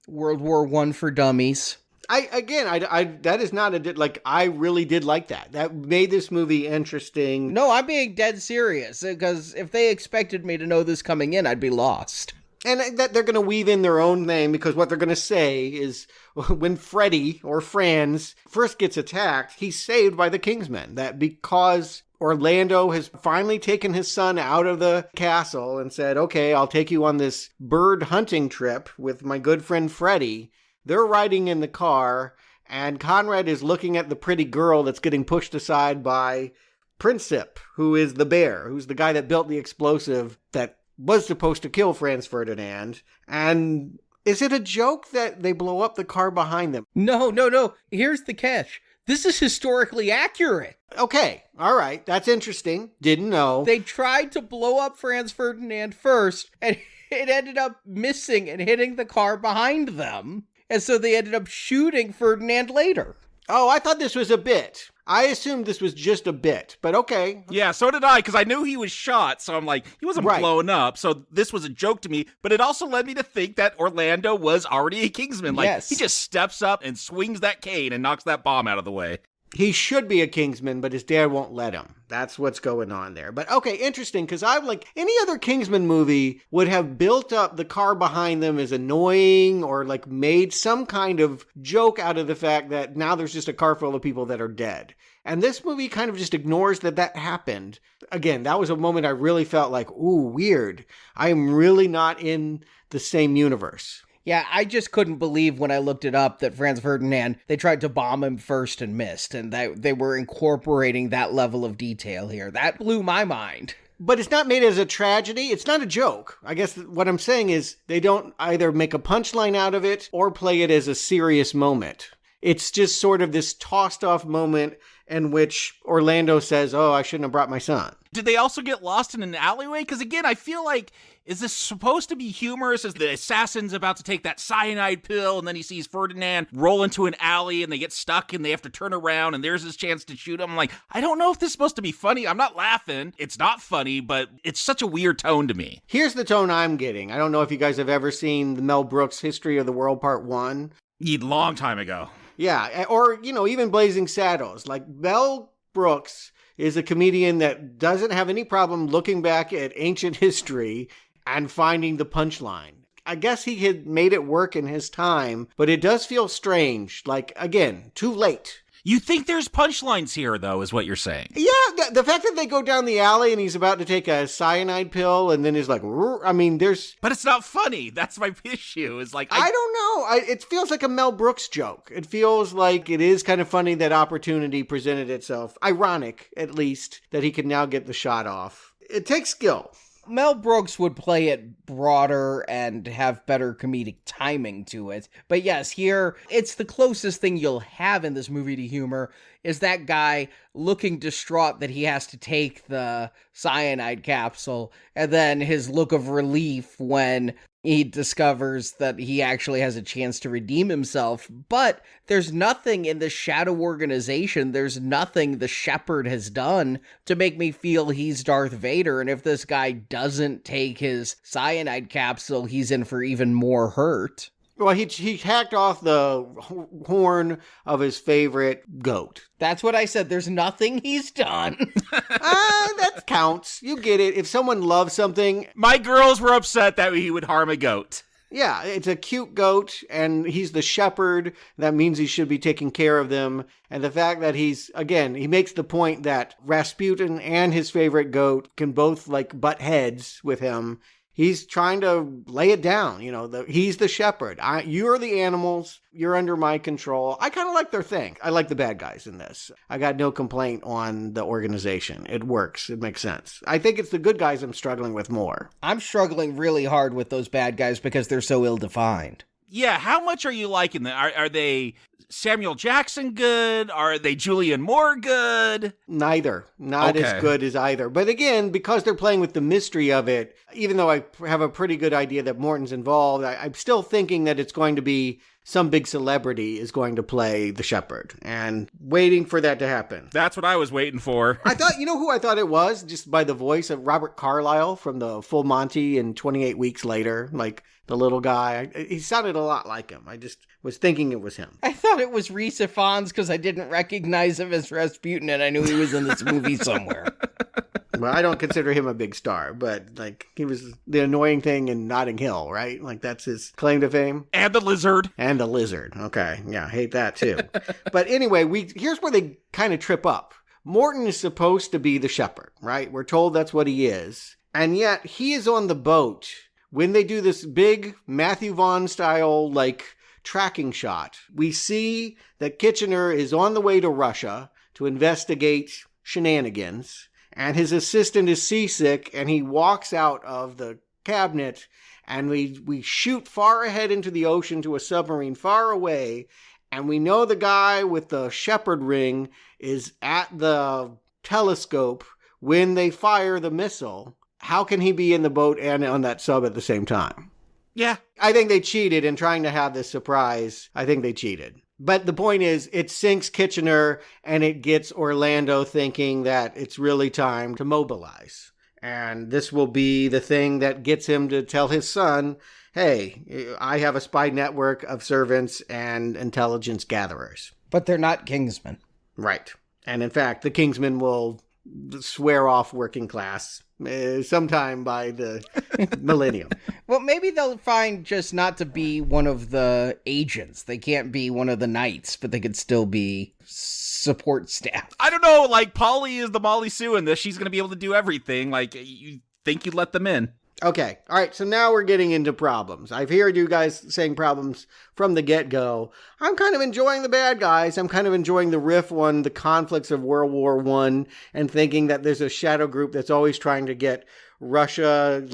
S7: World War I for dummies.
S8: That is not I really did like that. That made this movie interesting.
S7: No, I'm being dead serious, because if they expected me to know this coming in, I'd be lost.
S8: And that they're going to weave in their own name, because what they're going to say is when Freddy or Franz first gets attacked, he's saved by the Kingsmen. That because Orlando has finally taken his son out of the castle and said, okay, I'll take you on this bird hunting trip with my good friend Freddy. They're riding in the car, and Conrad is looking at the pretty girl that's getting pushed aside by Princip, who is the bear, who's the guy that built the explosive that was supposed to kill Franz Ferdinand. And is it a joke that they blow up the car behind them?
S7: No. Here's the catch. This is historically accurate.
S8: Okay, all right. That's interesting. Didn't know.
S7: They tried to blow up Franz Ferdinand first, and it ended up missing and hitting the car behind them. And so they ended up shooting Ferdinand later.
S8: Oh, I thought this was a bit. I assumed this was just a bit, but okay.
S9: Yeah, so did I, because I knew he was shot, so I'm like, he wasn't blown up, so this was a joke to me, but it also led me to think that Orlando was already a Kingsman. Like,
S7: yes.
S9: He just steps up and swings that cane and knocks that bomb out of the way.
S8: He should be a Kingsman, but his dad won't let him. That's what's going on there. But okay, interesting, because I'm like, any other Kingsman movie would have built up the car behind them as annoying or like made some kind of joke out of the fact that now there's just a car full of people that are dead. And this movie kind of just ignores that happened. Again, that was a moment I really felt like, ooh, weird. I am really not in the same universe.
S7: Yeah, I just couldn't believe when I looked it up that Franz Ferdinand, they tried to bomb him first and missed, and that they were incorporating that level of detail here. That blew my mind.
S8: But it's not made as a tragedy. It's not a joke. I guess what I'm saying is they don't either make a punchline out of it or play it as a serious moment. It's just sort of this tossed off moment in which Orlando says, oh, I shouldn't have brought my son.
S9: Did they also get lost in an alleyway? Because again, I feel like, is this supposed to be humorous as the assassin's about to take that cyanide pill and then he sees Ferdinand roll into an alley and they get stuck and they have to turn around and there's his chance to shoot him? I'm like, I don't know if this is supposed to be funny. I'm not laughing. It's not funny, but it's such a weird tone to me.
S8: Here's the tone I'm getting. I don't know if you guys have ever seen the Mel Brooks History of the World Part 1.
S9: Long time ago.
S8: Yeah, or, even Blazing Saddles. Like, Mel Brooks is a comedian that doesn't have any problem looking back at ancient history and finding the punchline. I guess he had made it work in his time, but it does feel strange. Like, again, too late.
S9: You think there's punchlines here, though, is what you're saying.
S8: Yeah, the fact that they go down the alley and he's about to take a cyanide pill and then he's like, I mean, there's...
S9: But it's not funny. That's my issue. Is like
S8: I don't know. It feels like a Mel Brooks joke. It feels like it is kind of funny that opportunity presented itself. Ironic, at least, that he can now get the shot off. It takes skill.
S7: Mel Brooks would play it broader and have better comedic timing to it. But yes, here, it's the closest thing you'll have in this movie to humor is that guy looking distraught that he has to take the cyanide capsule, and then his look of relief when he discovers that he actually has a chance to redeem himself. But there's nothing in the shadow organization, there's nothing the Shepherd has done to make me feel he's Darth Vader, and if this guy doesn't take his cyanide capsule, he's in for even more hurt.
S8: Well, he hacked off the horn of his favorite goat.
S7: That's what I said. There's nothing he's done.
S8: That counts. You get it. If someone loves something...
S9: My girls were upset that he would harm a goat.
S8: Yeah, it's a cute goat, and he's the shepherd. That means he should be taking care of them. And the fact that he makes the point that Rasputin and his favorite goat can both, butt heads with him. He's trying to lay it down. He's the shepherd. You're the animals. You're under my control. I kind of like their thing. I like the bad guys in this. I got no complaint on the organization. It works. It makes sense. I think it's the good guys I'm struggling with more.
S7: I'm struggling really hard with those bad guys because they're so ill-defined.
S9: Yeah, how much are you liking them? Are they Samuel Jackson good? Are they Julianne Moore good?
S8: Neither. Not as good as either. But again, because they're playing with the mystery of it, even though I have a pretty good idea that Morton's involved, I'm still thinking that it's going to be some big celebrity is going to play the shepherd, and waiting for that to happen.
S9: That's what I was waiting for.
S8: I thought, who I thought it was, just by the voice of Robert Carlyle from the Full Monty and 28 Weeks Later, the little guy. He sounded a lot like him. I just was thinking it was him.
S7: I thought it was Rhys Ifans because I didn't recognize him as Rasputin, and I knew he was in this movie somewhere.
S8: Well, I don't consider him a big star, but he was the annoying thing in Notting Hill, right? That's his claim to fame.
S9: And the lizard.
S8: And the lizard. Okay. Yeah, hate that too. But anyway, here's where they kind of trip up. Morton is supposed to be the shepherd, right? We're told that's what he is. And yet he is on the boat when they do this big Matthew Vaughn style, tracking shot. We see that Kitchener is on the way to Russia to investigate shenanigans. And his assistant is seasick, and he walks out of the cabinet, and we shoot far ahead into the ocean to a submarine far away, and we know the guy with the shepherd ring is at the telescope when they fire the missile. How can he be in the boat and on that sub at the same time?
S9: Yeah.
S8: I think they cheated in trying to have this surprise. I think they cheated. But the point is, it sinks Kitchener, and it gets Orlando thinking that it's really time to mobilize. And this will be the thing that gets him to tell his son, hey, I have a spy network of servants and intelligence gatherers.
S7: But they're not Kingsmen.
S8: Right. And in fact, the Kingsmen will swear off working class sometime by the millennium.
S7: Well, maybe they'll find just not to be one of the agents. They can't be one of the knights, but they could still be support staff.
S9: I don't know, Polly is the Molly Sue in this. She's going to be able to do everything. You think you'd let them in.
S8: Okay. All right. So now we're getting into problems. I've heard you guys saying problems from the get-go. I'm kind of enjoying the bad guys. I'm kind of enjoying the riff on the conflicts of World War I and thinking that there's a shadow group that's always trying to get Russia,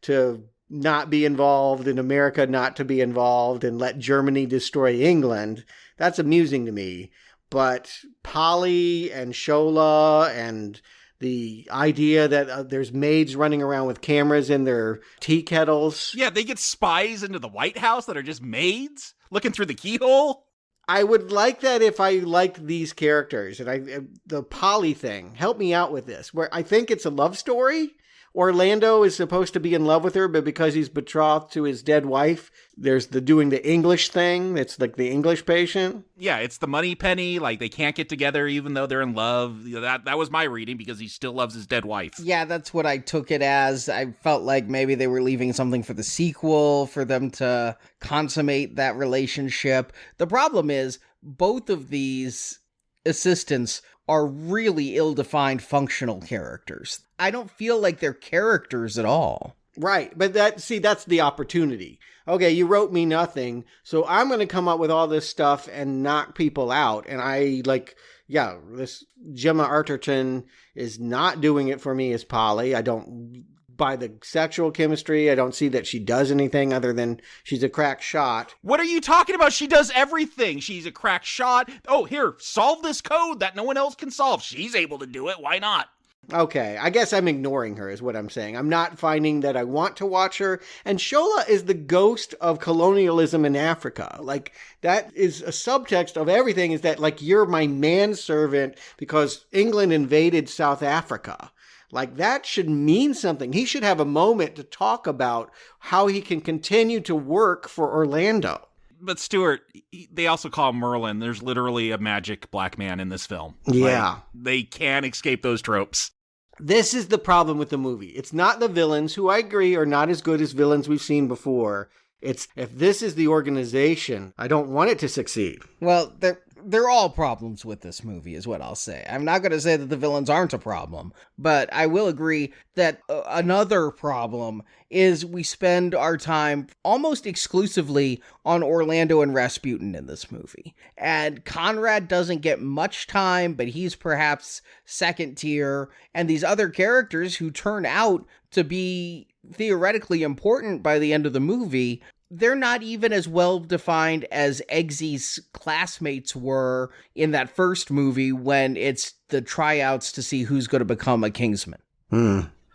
S8: to not be involved and America not to be involved and let Germany destroy England. That's amusing to me. But Polly and Shola and the idea that there's maids running around with cameras in their tea kettles.
S9: Yeah, they get spies into the White House that are just maids looking through the keyhole.
S8: I would like that if I liked these characters. And the Polly thing, help me out with this, where I think it's a love story Orlando is supposed to be in love with her, but because he's betrothed to his dead wife, there's the doing the English thing. It's like the English patient.
S9: Yeah, it's the money penny. Like, they can't get together even though they're in love. That was my reading, because he still loves his dead wife.
S7: Yeah, that's what I took it as. I felt like maybe they were leaving something for the sequel, for them to consummate that relationship. The problem is, both of these assistants are really ill-defined functional characters. I don't feel like they're characters at all.
S8: Right, but that's the opportunity. Okay, you wrote me nothing, so I'm going to come up with all this stuff and knock people out. And this Gemma Arterton is not doing it for me as Polly. I don't buy the sexual chemistry. I don't see that she does anything other than she's a crack shot.
S9: What are you talking about? She does everything. She's a crack shot. Oh, here, solve this code that no one else can solve. She's able to do it. Why not?
S8: Okay, I guess I'm ignoring her is what I'm saying. I'm not finding that I want to watch her. And Shola is the ghost of colonialism in Africa. Like, that is a subtext of everything, is that, like, you're my manservant because England invaded South Africa. Like, that should mean something. He should have a moment to talk about how he can continue to work for Orlando.
S9: But Stuart, they also call him Merlin. There's literally a magic black man in this film.
S8: Yeah.
S9: Like, they can't escape those tropes.
S8: This is the problem with the movie. It's not the villains, who I agree are not as good as villains we've seen before. It's, if this is the organization, I don't want it to succeed.
S7: Well, they're all problems with this movie, is what I'll say. I'm not going to say that the villains aren't a problem, but I will agree that another problem is we spend our time almost exclusively on Orlando and Rasputin in this movie. And Conrad doesn't get much time, but he's perhaps second tier. And these other characters who turn out to be theoretically important by the end of the movie, they're not even as well defined as Eggsy's classmates were in that first movie when it's the tryouts to see who's going to become a Kingsman.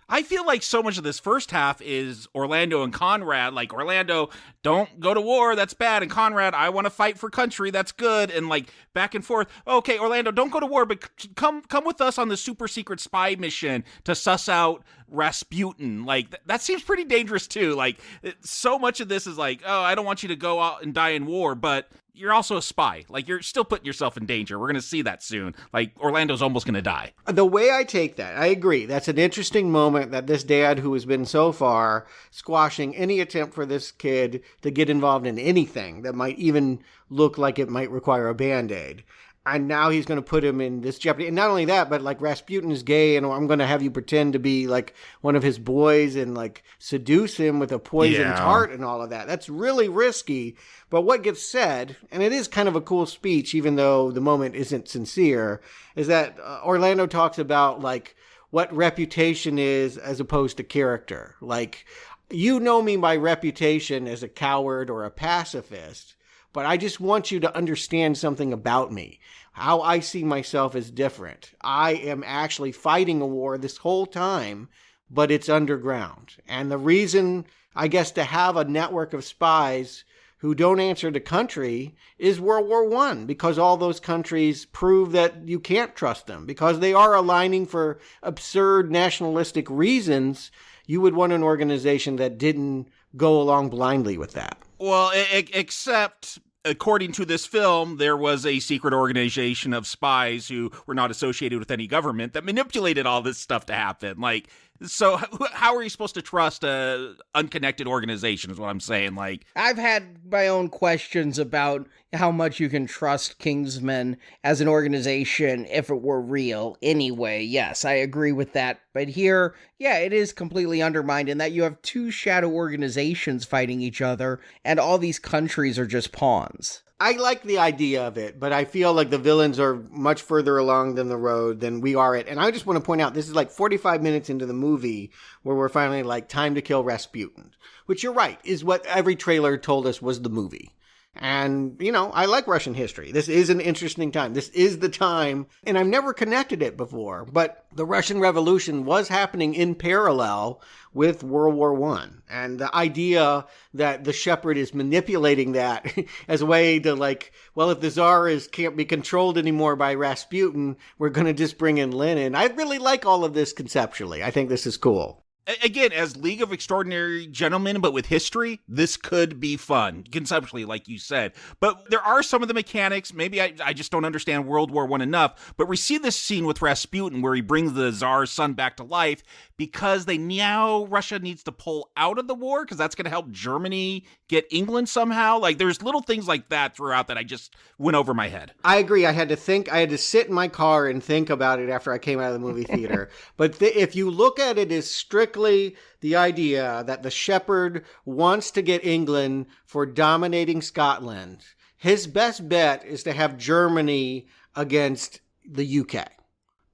S9: I feel like so much of this first half is Orlando and Conrad. Like, Orlando, don't go to war, that's bad. And Conrad, I want to fight for country, that's good. And like, back and forth. Okay, Orlando, don't go to war, but come with us on the super secret spy mission to suss out Rasputin. Like, that seems pretty dangerous too. Like, so much of this is like, oh, I don't want you to go out and die in war, but you're also a spy. Like, you're still putting yourself in danger. We're going to see that soon. Like, Orlando's almost going to die.
S8: The way I take that, I agree. That's an interesting moment that this dad, who has been so far squashing any attempt for this kid to get involved in anything that might even look like it might require a Band-Aid. And now he's going to put him in this jeopardy. And not only that, but like, Rasputin is gay, and I'm going to have you pretend to be like one of his boys and like seduce him with a poisoned tart and all of that. That's really risky. But what gets said, and it is kind of a cool speech, even though the moment isn't sincere, is that Orlando talks about like what reputation is as opposed to character. Like, you know me by reputation as a coward or a pacifist, but I just want you to understand something about me. How I see myself is different. I am actually fighting a war this whole time, but it's underground. And the reason, I guess, to have a network of spies who don't answer to country is World War I, because all those countries prove that you can't trust them, because they are aligning for absurd nationalistic reasons. You would want an organization that didn't go along blindly with that.
S9: Well, except, according to this film, there was a secret organization of spies who were not associated with any government that manipulated all this stuff to happen. Like, so how are you supposed to trust a unconnected organization is what I'm saying. Like,
S7: I've had my own questions about how much you can trust Kingsmen as an organization if it were real. Anyway, yes, I agree with that. But here, yeah, it is completely undermined in that you have two shadow organizations fighting each other, and all these countries are just pawns.
S8: I like the idea of it, but I feel like the villains are much further along than the road than we are at. And I just want to point out, this is like 45 minutes into the movie where we're finally like, time to kill Rasputin, which, you're right, is what every trailer told us was the movie. And, you know, I like Russian history. This is an interesting time. This is the time, and I've never connected it before, but the Russian Revolution was happening in parallel with World War I. And the idea that the shepherd is manipulating that as a way to like, well, if the Tsar can't be controlled anymore by Rasputin, we're going to just bring in Lenin. I really like all of this conceptually. I think this is cool.
S9: again, as League of Extraordinary Gentlemen, but with history, this could be fun, conceptually, like you said. But there are some of the mechanics, maybe I just don't understand World War I enough, but we see this scene with Rasputin where he brings the Tsar's son back to life because Russia needs to pull out of the war because that's going to help Germany get England somehow. Like, there's little things like that throughout that I just went over my head.
S8: I agree. I had to sit in my car and think about it after I came out of the movie theater. But if you look at it as strictly the idea that the shepherd wants to get England for dominating Scotland, his best bet is to have Germany against the UK.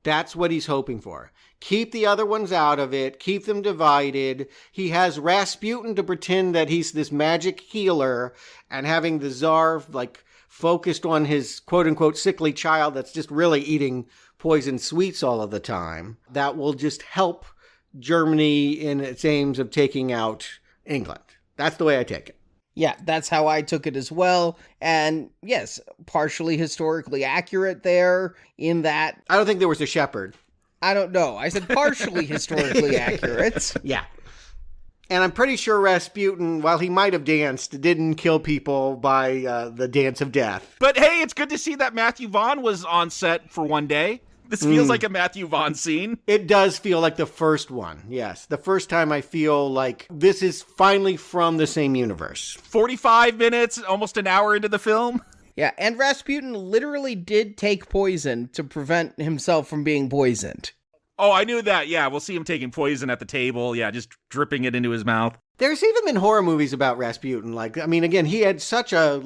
S8: That's what he's hoping for. Keep the other ones out of it. Keep them divided. He has Rasputin to pretend that he's this magic healer, and having the Tsar focused on his quote-unquote sickly child that's just really eating poisoned sweets all of the time. That will just help Germany in its aims of taking out England. That's the way I take it.
S7: Yeah, that's how I took it as well. And yes, partially historically accurate there in that.
S8: I don't think there was a shepherd.
S7: I don't know. I said partially historically accurate.
S8: Yeah. And I'm pretty sure Rasputin, while he might have danced, didn't kill people by the dance of death.
S9: But hey, it's good to see that Matthew Vaughn was on set for one day. This feels like a Matthew Vaughn scene.
S8: It does feel like the first one, yes. The first time I feel like this is finally from the same universe.
S9: 45 minutes, almost an hour into the film.
S7: Yeah, and Rasputin literally did take poison to prevent himself from being poisoned.
S9: Oh, I knew that. Yeah, we'll see him taking poison at the table. Yeah, just dripping it into his mouth.
S8: There's even been horror movies about Rasputin. Again, he had such a,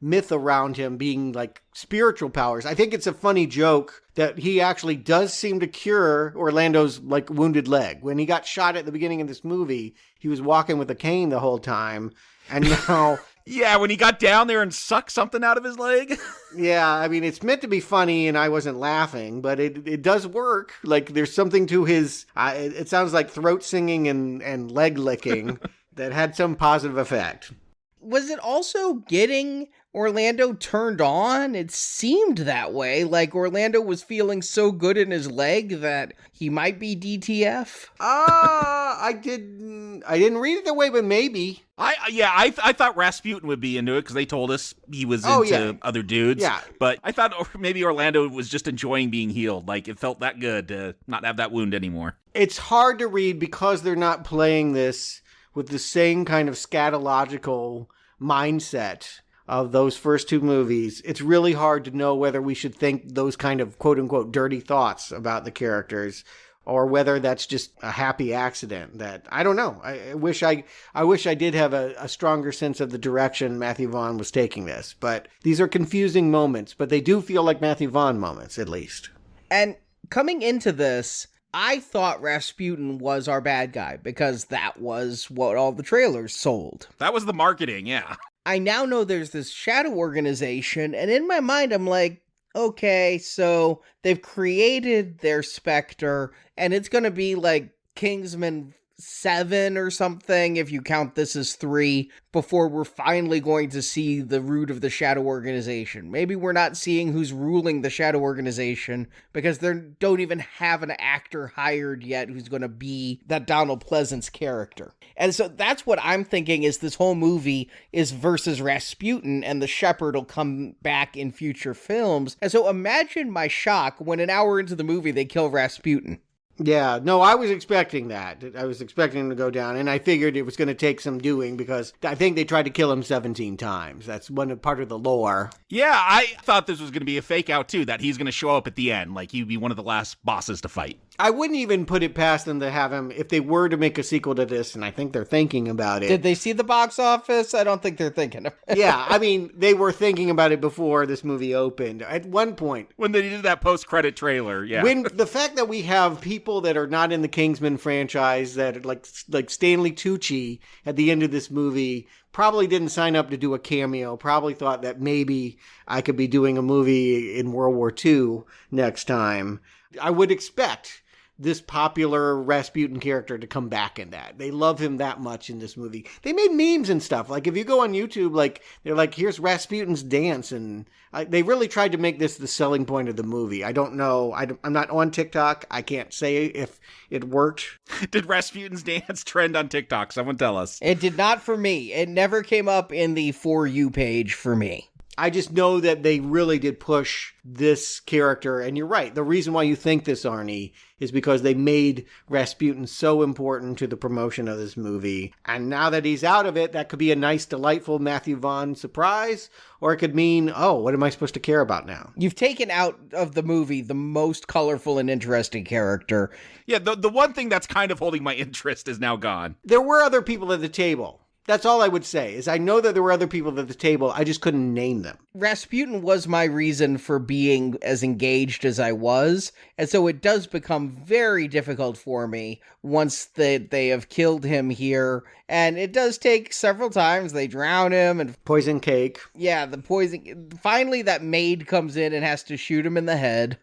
S8: myth around him being, spiritual powers. I think it's a funny joke that he actually does seem to cure Orlando's, wounded leg. When he got shot at the beginning of this movie, he was walking with a cane the whole time. And now...
S9: Yeah, when he got down there and sucked something out of his leg.
S8: Yeah, it's meant to be funny and I wasn't laughing, but it does work. There's something to his, it sounds like throat singing and leg licking that had some positive effect.
S7: Was it also getting Orlando turned on? It seemed that way. Orlando was feeling so good in his leg that he might be DTF.
S8: I didn't read it that way, but maybe.
S9: I thought Rasputin would be into it because they told us he was into other dudes.
S8: Yeah.
S9: But I thought maybe Orlando was just enjoying being healed. It felt that good to not have that wound anymore.
S8: It's hard to read because they're not playing this with the same kind of scatological mindset of those first two movies. It's really hard to know whether we should think those kind of quote-unquote dirty thoughts about the characters or whether that's just a happy accident. That I don't know. I wish I did have a stronger sense of the direction Matthew Vaughn was taking this. But these are confusing moments, but they do feel like Matthew Vaughn moments, at least.
S7: And coming into this, I thought Rasputin was our bad guy because that was what all the trailers sold.
S9: That was the marketing, yeah.
S7: I now know there's this shadow organization, and in my mind I'm like, okay, so they've created their Spectre, and it's going to be like Kingsmen 7 or something, if you count this as 3, before we're finally going to see the root of the Shadow Organization. Maybe we're not seeing who's ruling the Shadow Organization, because they don't even have an actor hired yet who's going to be that Donald Pleasance character. And so that's what I'm thinking is this whole movie is versus Rasputin, and the Shepherd will come back in future films. And so imagine my shock when an hour into the movie they kill Rasputin.
S8: Yeah, no, I was expecting that. I was expecting him to go down, and I figured it was going to take some doing because I think they tried to kill him 17 times. That's part of the lore.
S9: Yeah, I thought this was going to be a fake out too, that he's going to show up at the end, he'd be one of the last bosses to fight.
S8: I wouldn't even put it past them to have him, if they were to make a sequel to this, and I think they're thinking about it.
S7: Did they see the box office? I don't think they're thinking of it.
S8: Yeah, they were thinking about it before this movie opened. At one point.
S9: When they did that post-credit trailer, yeah.
S8: When the fact that we have people that are not in the Kingsman franchise, that are like Stanley Tucci at the end of this movie, probably didn't sign up to do a cameo, probably thought that maybe I could be doing a movie in World War II next time. I would expect this popular Rasputin character to come back in that. They love him that much in this movie. They made memes and stuff. Like, if you go on YouTube, like, they're like, here's Rasputin's dance. And they really tried to make this the selling point of the movie. I don't know. I'm not on TikTok. I can't say if it worked.
S9: Did Rasputin's dance trend on TikTok? Someone tell us.
S7: It did not for me. It never came up in the For You page for me.
S8: I just know that they really did push this character. And you're right. The reason why you think this, Arnie, is because they made Rasputin so important to the promotion of this movie. And now that he's out of it, that could be a nice, delightful Matthew Vaughn surprise. Or it could mean, oh, what am I supposed to care about now?
S7: You've taken out of the movie the most colorful and interesting character.
S9: Yeah, the one thing that's kind of holding my interest is now gone.
S8: There were other people at the table. That's all I would say, is I know that there were other people at the table. I just couldn't name them.
S7: Rasputin was my reason for being as engaged as I was, and so it does become very difficult for me once they have killed him here, and it does take several times. They drown him and...
S8: Poison cake.
S7: Yeah, the poison... Finally, that maid comes in and has to shoot him in the head.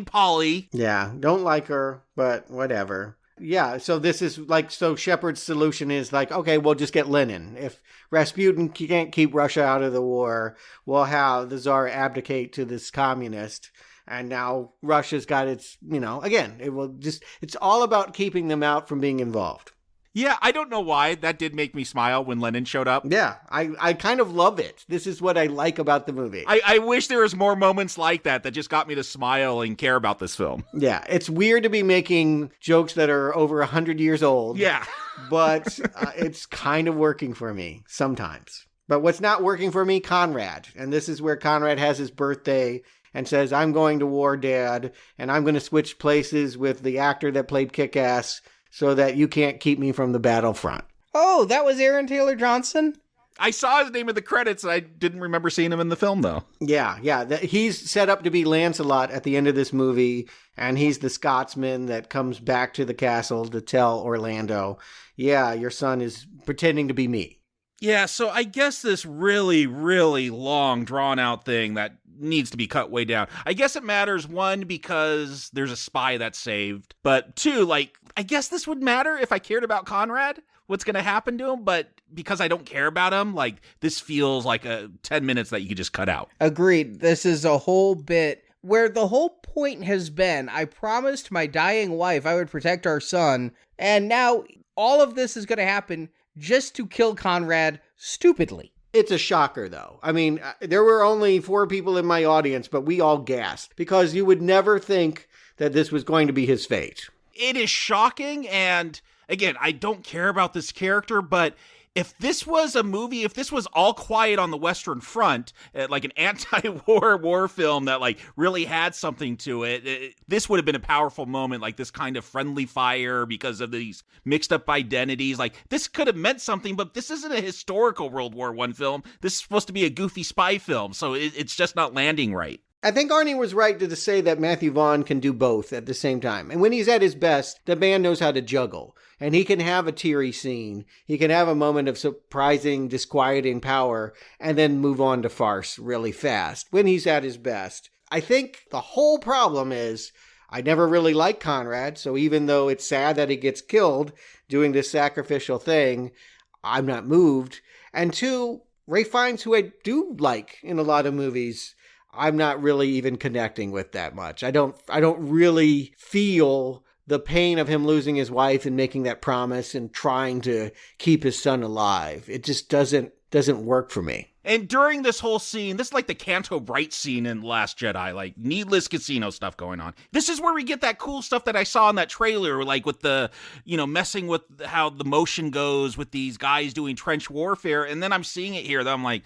S9: Polly.
S8: Yeah, don't like her, but whatever. Yeah, so this is like, so Shepard's solution is like, okay, we'll just get Lenin. If Rasputin can't keep Russia out of the war, we'll have the Tsar abdicate to this communist. And now Russia's got its, again, it's all about keeping them out from being involved.
S9: Yeah, I don't know why. That did make me smile when Lenin showed up.
S8: Yeah, I kind of love it. This is what I like about the movie.
S9: I wish there was more moments like that just got me to smile and care about this film.
S8: Yeah, it's weird to be making jokes that are over 100 years old.
S9: Yeah.
S8: But it's kind of working for me sometimes. But what's not working for me, Conrad. And this is where Conrad has his birthday and says, I'm going to war, Dad, and I'm going to switch places with the actor that played Kick-Ass so that you can't keep me from the battlefront.
S7: Oh, that was Aaron Taylor Johnson?
S9: I saw his name in the credits, and I didn't remember seeing him in the film, though.
S8: Yeah. He's set up to be Lancelot at the end of this movie, and he's the Scotsman that comes back to the castle to tell Orlando, yeah, your son is pretending to be me.
S9: Yeah, so I guess this really, really long, drawn-out thing that needs to be cut way down. I guess it matters, one, because there's a spy that's saved, but two, I guess this would matter if I cared about Conrad, what's going to happen to him, but because I don't care about him, this feels like 10 minutes that you could just cut out.
S7: Agreed. This is a whole bit where the whole point has been, I promised my dying wife I would protect our son, and now all of this is going to happen just to kill Conrad stupidly.
S8: It's a shocker, though. I mean, there were only 4 people in my audience, but we all gasped because you would never think that this was going to be his fate.
S9: It is shocking, and again, I don't care about this character, but if this was a movie, if this was All Quiet on the Western Front, like an anti-war war film that really had something to it, this would have been a powerful moment, like this kind of friendly fire because of these mixed up identities. This could have meant something, but this isn't a historical World War I film. This is supposed to be a goofy spy film, so it's just not landing right.
S8: I think Arnie was right to say that Matthew Vaughn can do both at the same time. And when he's at his best, the man knows how to juggle. And he can have a teary scene. He can have a moment of surprising, disquieting power, and then move on to farce really fast when he's at his best. I think the whole problem is I never really liked Conrad, so even though it's sad that he gets killed doing this sacrificial thing, I'm not moved. And two, Ralph Fiennes, who I do like in a lot of movies, I'm not really even connecting with that much. I don't really feel the pain of him losing his wife and making that promise and trying to keep his son alive. It just doesn't work for me.
S9: And during this whole scene, this is like the Canto Bright scene in Last Jedi, needless casino stuff going on. This is where we get that cool stuff that I saw in that trailer, with the, messing with how the motion goes with these guys doing trench warfare. And then I'm seeing it here, that I'm like,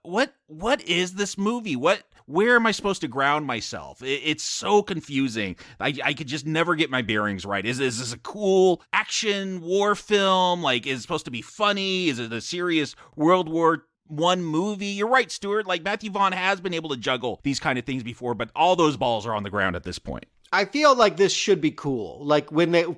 S9: what is this movie? Where am I supposed to ground myself? It's so confusing. I could just never get my bearings right. Is this a cool action war film? Is it supposed to be funny? Is it a serious World War I movie? You're right, Stuart. Matthew Vaughn has been able to juggle these kind of things before, but all those balls are on the ground at this point.
S8: I feel like this should be cool.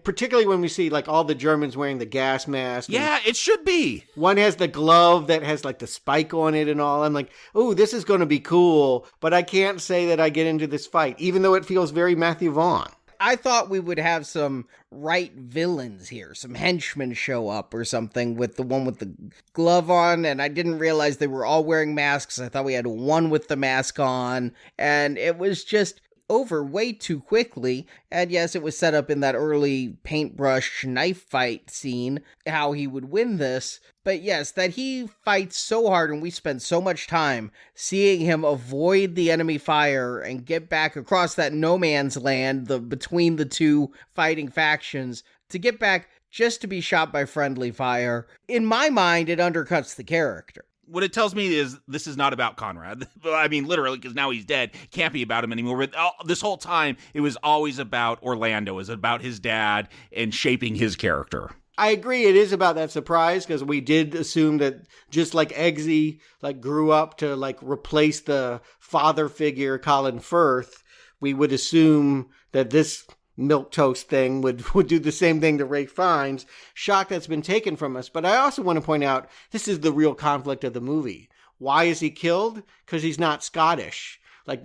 S8: Particularly when we see all the Germans wearing the gas mask.
S9: Yeah, it should be.
S8: One has the glove that has the spike on it and all. I'm like, oh, this is going to be cool. But I can't say that I get into this fight, even though it feels very Matthew Vaughn.
S7: I thought we would have some right villains here, some henchmen show up or something with the one with the glove on, and I didn't realize they were all wearing masks. I thought we had one with the mask on, and it was just over way too quickly. And yes, it was set up in that early paintbrush knife fight scene, how he would win this. But yes, that he fights so hard and we spend so much time seeing him avoid the enemy fire and get back across that no man's land, between the two fighting factions, to get back just to be shot by friendly fire. In my mind, it undercuts the character.
S9: What it tells me is this is not about Conrad. I mean, literally, because now he's dead. Can't be about him anymore. But this whole time, it was always about Orlando. It was about his dad and shaping his character.
S8: I agree. It is about that surprise, because we did assume that just like Eggsy grew up to replace the father figure, Colin Firth, we would assume that this milquetoast thing would do the same thing to Rhys Ifans. Shock that's been taken from us. But I also want to point out, this is the real conflict of the movie. Why is he killed? Because he's not Scottish.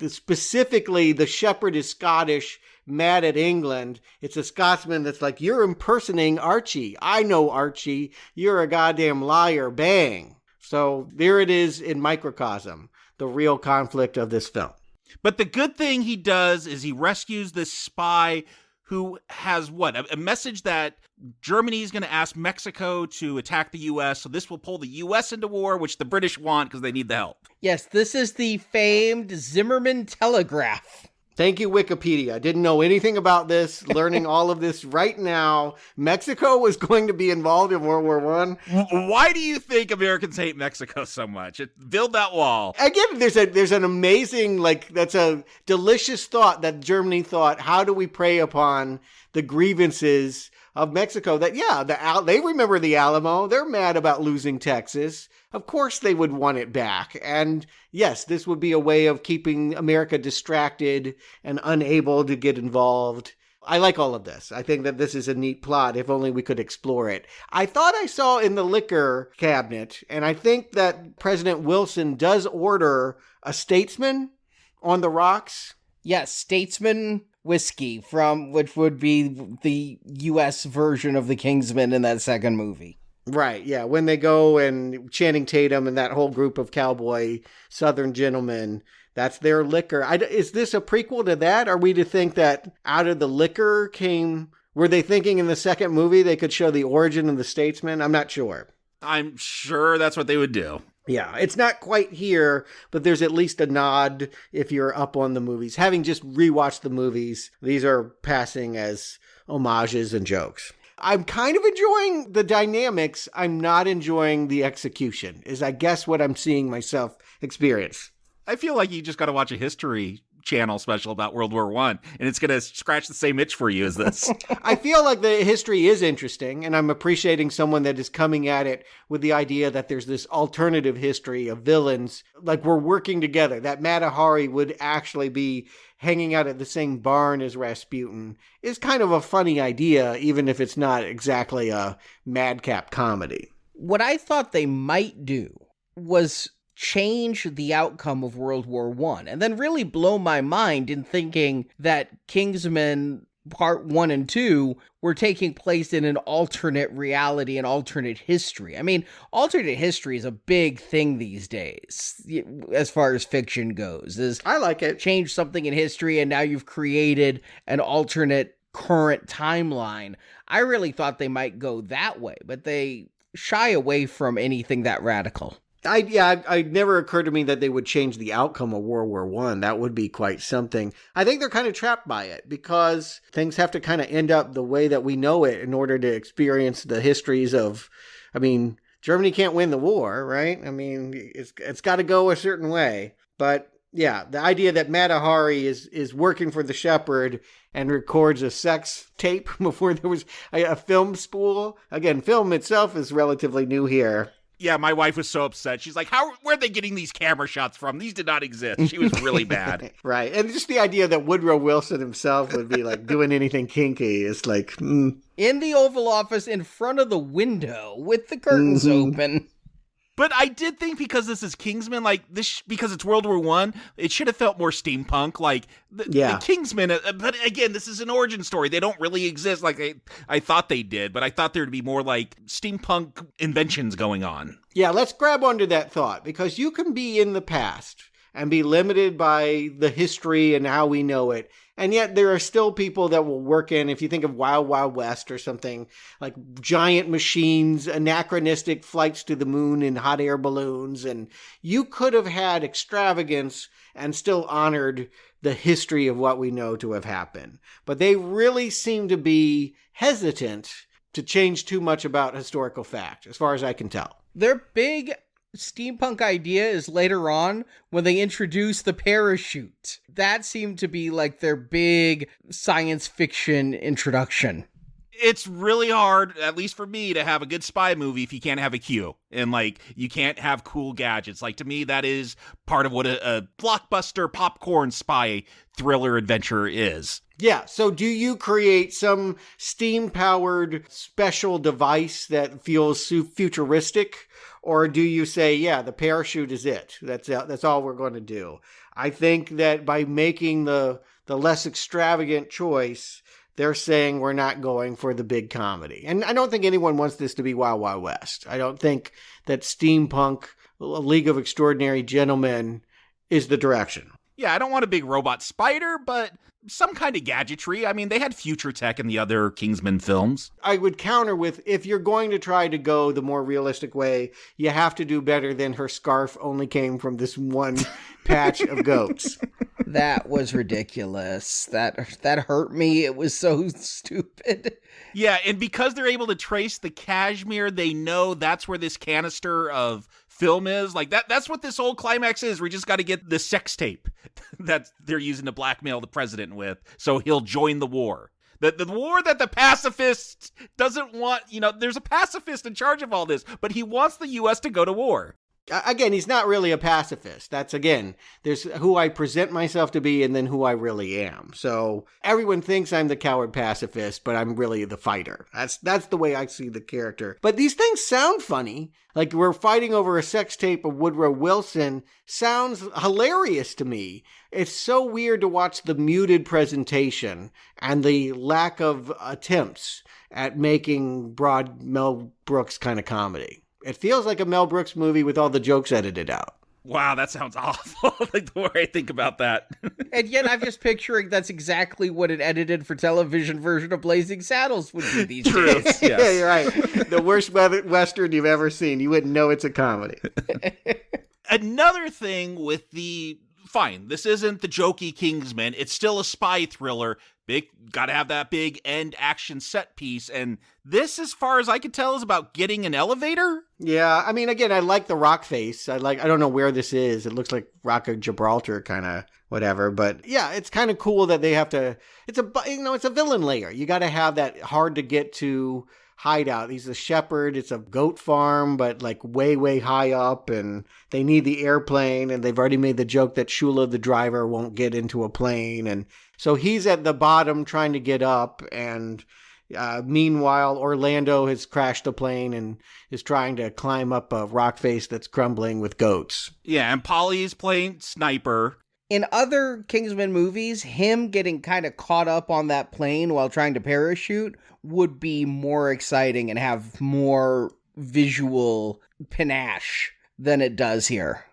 S8: Specifically, the shepherd is Scottish, mad at England. It's a Scotsman that's like, you're impersonating Archie. I know Archie. You're a goddamn liar. Bang. So there it is in microcosm, the real conflict of this film.
S9: But the good thing he does is he rescues this spy who has a message that Germany is going to ask Mexico to attack the U.S. So this will pull the U.S. into war, which the British want because they need the help.
S7: Yes, this is the famed Zimmerman telegraph.
S8: Thank you, Wikipedia. I didn't know anything about this. Learning all of this right now. Mexico was going to be involved in World War I.
S9: Why do you think Americans hate Mexico so much? Build that wall.
S8: Again, there's an amazing, that's a delicious thought that Germany thought, how do we prey upon the grievances of Mexico? That, they remember the Alamo. They're mad about losing Texas. Of course they would want it back. And yes, this would be a way of keeping America distracted and unable to get involved. I like all of this. I think that this is a neat plot, if only we could explore it. I thought I saw in the liquor cabinet, and I think that President Wilson does order a Statesman on the rocks.
S7: Yes, Statesman whiskey, which would be the U.S. version of the Kingsmen in that second movie.
S8: Right, yeah. When they go and Channing Tatum and that whole group of cowboy Southern gentlemen, that's their liquor. Is this a prequel to that? Are we to think that out of the liquor were they thinking in the second movie they could show the origin of the Statesman? I'm not sure.
S9: I'm sure that's what they would do.
S8: Yeah, it's not quite here, but there's at least a nod if you're up on the movies. Having just rewatched the movies, these are passing as homages and jokes. I'm kind of enjoying the dynamics. I'm not enjoying the execution, is I guess what I'm seeing myself experience.
S9: I feel like you just got to watch a History Channel special about World War I, and it's going to scratch the same itch for you as this.
S8: I feel like the history is interesting, and I'm appreciating someone that is coming at it with the idea that there's this alternative history of villains. We're working together, that Mata Hari would actually be hanging out at the same barn as Rasputin is kind of a funny idea, even if it's not exactly a madcap comedy.
S7: What I thought they might do was change the outcome of World War I, and then really blow my mind in thinking that Kingsmen Part 1 and 2 were taking place in an alternate reality, an alternate history. I mean, alternate history is a big thing these days, as far as fiction goes.
S8: I like it.
S7: Change something in history, and now you've created an alternate current timeline. I really thought they might go that way, but they shy away from anything that radical.
S8: It never occurred to me that they would change the outcome of World War I. That would be quite something. I think they're kind of trapped by it because things have to kind of end up the way that we know it in order to experience the histories of, Germany can't win the war, right? It's got to go a certain way. But yeah, the idea that Mata Hari is working for the Shepherd and records a sex tape before there was a film spool. Again, film itself is relatively new here.
S9: Yeah, my wife was so upset. She's like, where are they getting these camera shots from? These did not exist. She was really mad.
S8: Right. And just the idea that Woodrow Wilson himself would be doing anything kinky is
S7: In the Oval Office in front of the window with the curtains open.
S9: But I did think because this is Kingsman, like because it's World War One, it should have felt more steampunk. Like the Kingsmen. But again, this is an origin story. They don't really exist like I thought they did. But I thought there'd be more like steampunk inventions going on.
S8: Yeah, let's grab onto that thought, because you can be in the past and be limited by the history and how we know it. And yet there are still people that will work in, if you think of Wild Wild West or something, like giant machines, anachronistic flights to the moon in hot air balloons. And you could have had extravagance and still honored the history of what we know to have happened. But they really seem to be hesitant to change too much about historical fact, as far as I can tell.
S7: Their big steampunk idea is later on when they introduce the parachute. That seemed to be like their big science fiction introduction.
S9: It's really hard, at least for me, to have a good spy movie if you can't have a Q. And, like, you can't have cool gadgets. Like, to me, that is part of what a blockbuster popcorn spy thriller adventure is.
S8: Yeah, so do you create some steam-powered special device that feels futuristic? Or do you say, yeah, the parachute is it? That's all we're going to do. I think that by making the less extravagant choice, they're saying we're not going for the big comedy. And I don't think anyone wants this to be Wild Wild West. I don't think that steampunk, A League of Extraordinary Gentlemen, is the direction.
S9: Yeah, I don't want a big robot spider, but some kind of gadgetry. I mean, they had future tech in the other Kingsman films.
S8: I would counter with, if you're going to try to go the more realistic way, you have to do better than her scarf only came from this one patch of goats.
S7: That was ridiculous. That hurt me. It was so stupid.
S9: Yeah, and because they're able to trace the cashmere, they know that's where this canister of film is. Like, that's what this whole climax is. We just got to get the sex tape that they're using to blackmail the president with, so he'll join the war. The war that the pacifist doesn't want. You know, there's a pacifist in charge of all this, but he wants the U.S. to go to war.
S8: Again, he's not really a pacifist. That's, again, there's who I present myself to be and then who I really am. So everyone thinks I'm the coward pacifist, but I'm really the fighter. That's the way I see the character. But these things sound funny. Like, we're fighting over a sex tape of Woodrow Wilson sounds hilarious to me. It's so weird to watch the muted presentation and the lack of attempts at making broad Mel Brooks kind of comedy. It feels like a Mel Brooks movie with all the jokes edited out.
S9: Wow, that sounds awful. Like, the more I think about that.
S7: And yet I'm just picturing that's exactly what an edited for television version of Blazing Saddles would be these days.
S9: Yes.
S8: Yeah, you're right. The worst Western you've ever seen. You wouldn't know it's a comedy.
S9: Another thing with fine, this isn't the jokey Kingsman. It's still a spy thriller. Gotta have that big end action set piece. And this, as far as I can tell, is about getting an elevator.
S8: Yeah, I mean, again, I like the rock face. I don't know where this is. It looks like Rock of Gibraltar kind of whatever. But yeah, it's kind of cool that they have to, it's a villain layer. You got to have that hard to get to hideout. He's a shepherd. It's a goat farm, but like way, way high up, and they need the airplane, and they've already made the joke that Shula, the driver, won't get into a plane. And so he's at the bottom trying to get up, and meanwhile, Orlando has crashed the plane and is trying to climb up a rock face that's crumbling with goats.
S9: Yeah, and Polly's playing sniper.
S7: In other Kingsman movies, him getting kind of caught up on that plane while trying to parachute would be more exciting and have more visual panache than it does here.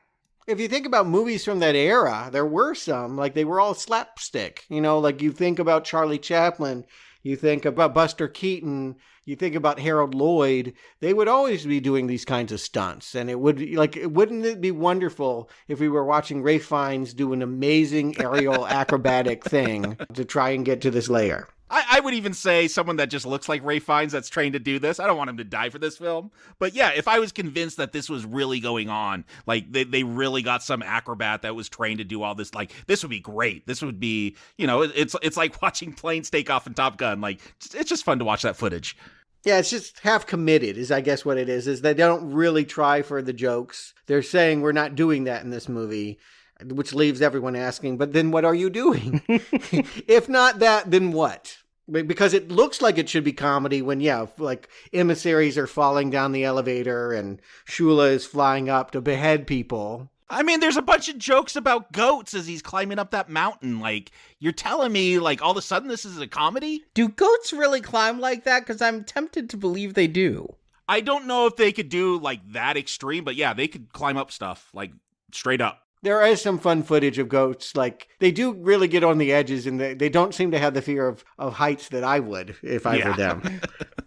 S8: If you think about movies from that era, there were some, like they were all slapstick. You know, like you think about Charlie Chaplin, you think about Buster Keaton, you think about Harold Lloyd, they would always be doing these kinds of stunts. And wouldn't it be wonderful if we were watching Rhys Ifans do an amazing aerial acrobatic thing to try and get to this layer?
S9: I would even say someone that just looks like Rhys Ifans that's trained to do this. I don't want him to die for this film. But yeah, if I was convinced that this was really going on, like they really got some acrobat that was trained to do all this, like this would be great. This would be, it's like watching planes take off in Top Gun. Like, it's just fun to watch that footage.
S8: Yeah, it's just half committed is I guess what it is they don't really try for the jokes. They're saying we're not doing that in this movie, which leaves everyone asking, but then what are you doing? If not that, then what? Because it looks like it should be comedy when, like emissaries are falling down the elevator and Shula is flying up to behead people.
S9: I mean, there's a bunch of jokes about goats as he's climbing up that mountain. Like, you're telling me, like, all of a sudden this is a comedy?
S7: Do goats really climb like that? Because I'm tempted to believe they do.
S9: I don't know if they could do, like, that extreme, but yeah, they could climb up stuff, like, straight up.
S8: There is some fun footage of goats. Like, they do really get on the edges, and they don't seem to have the fear of heights that I would if I were them.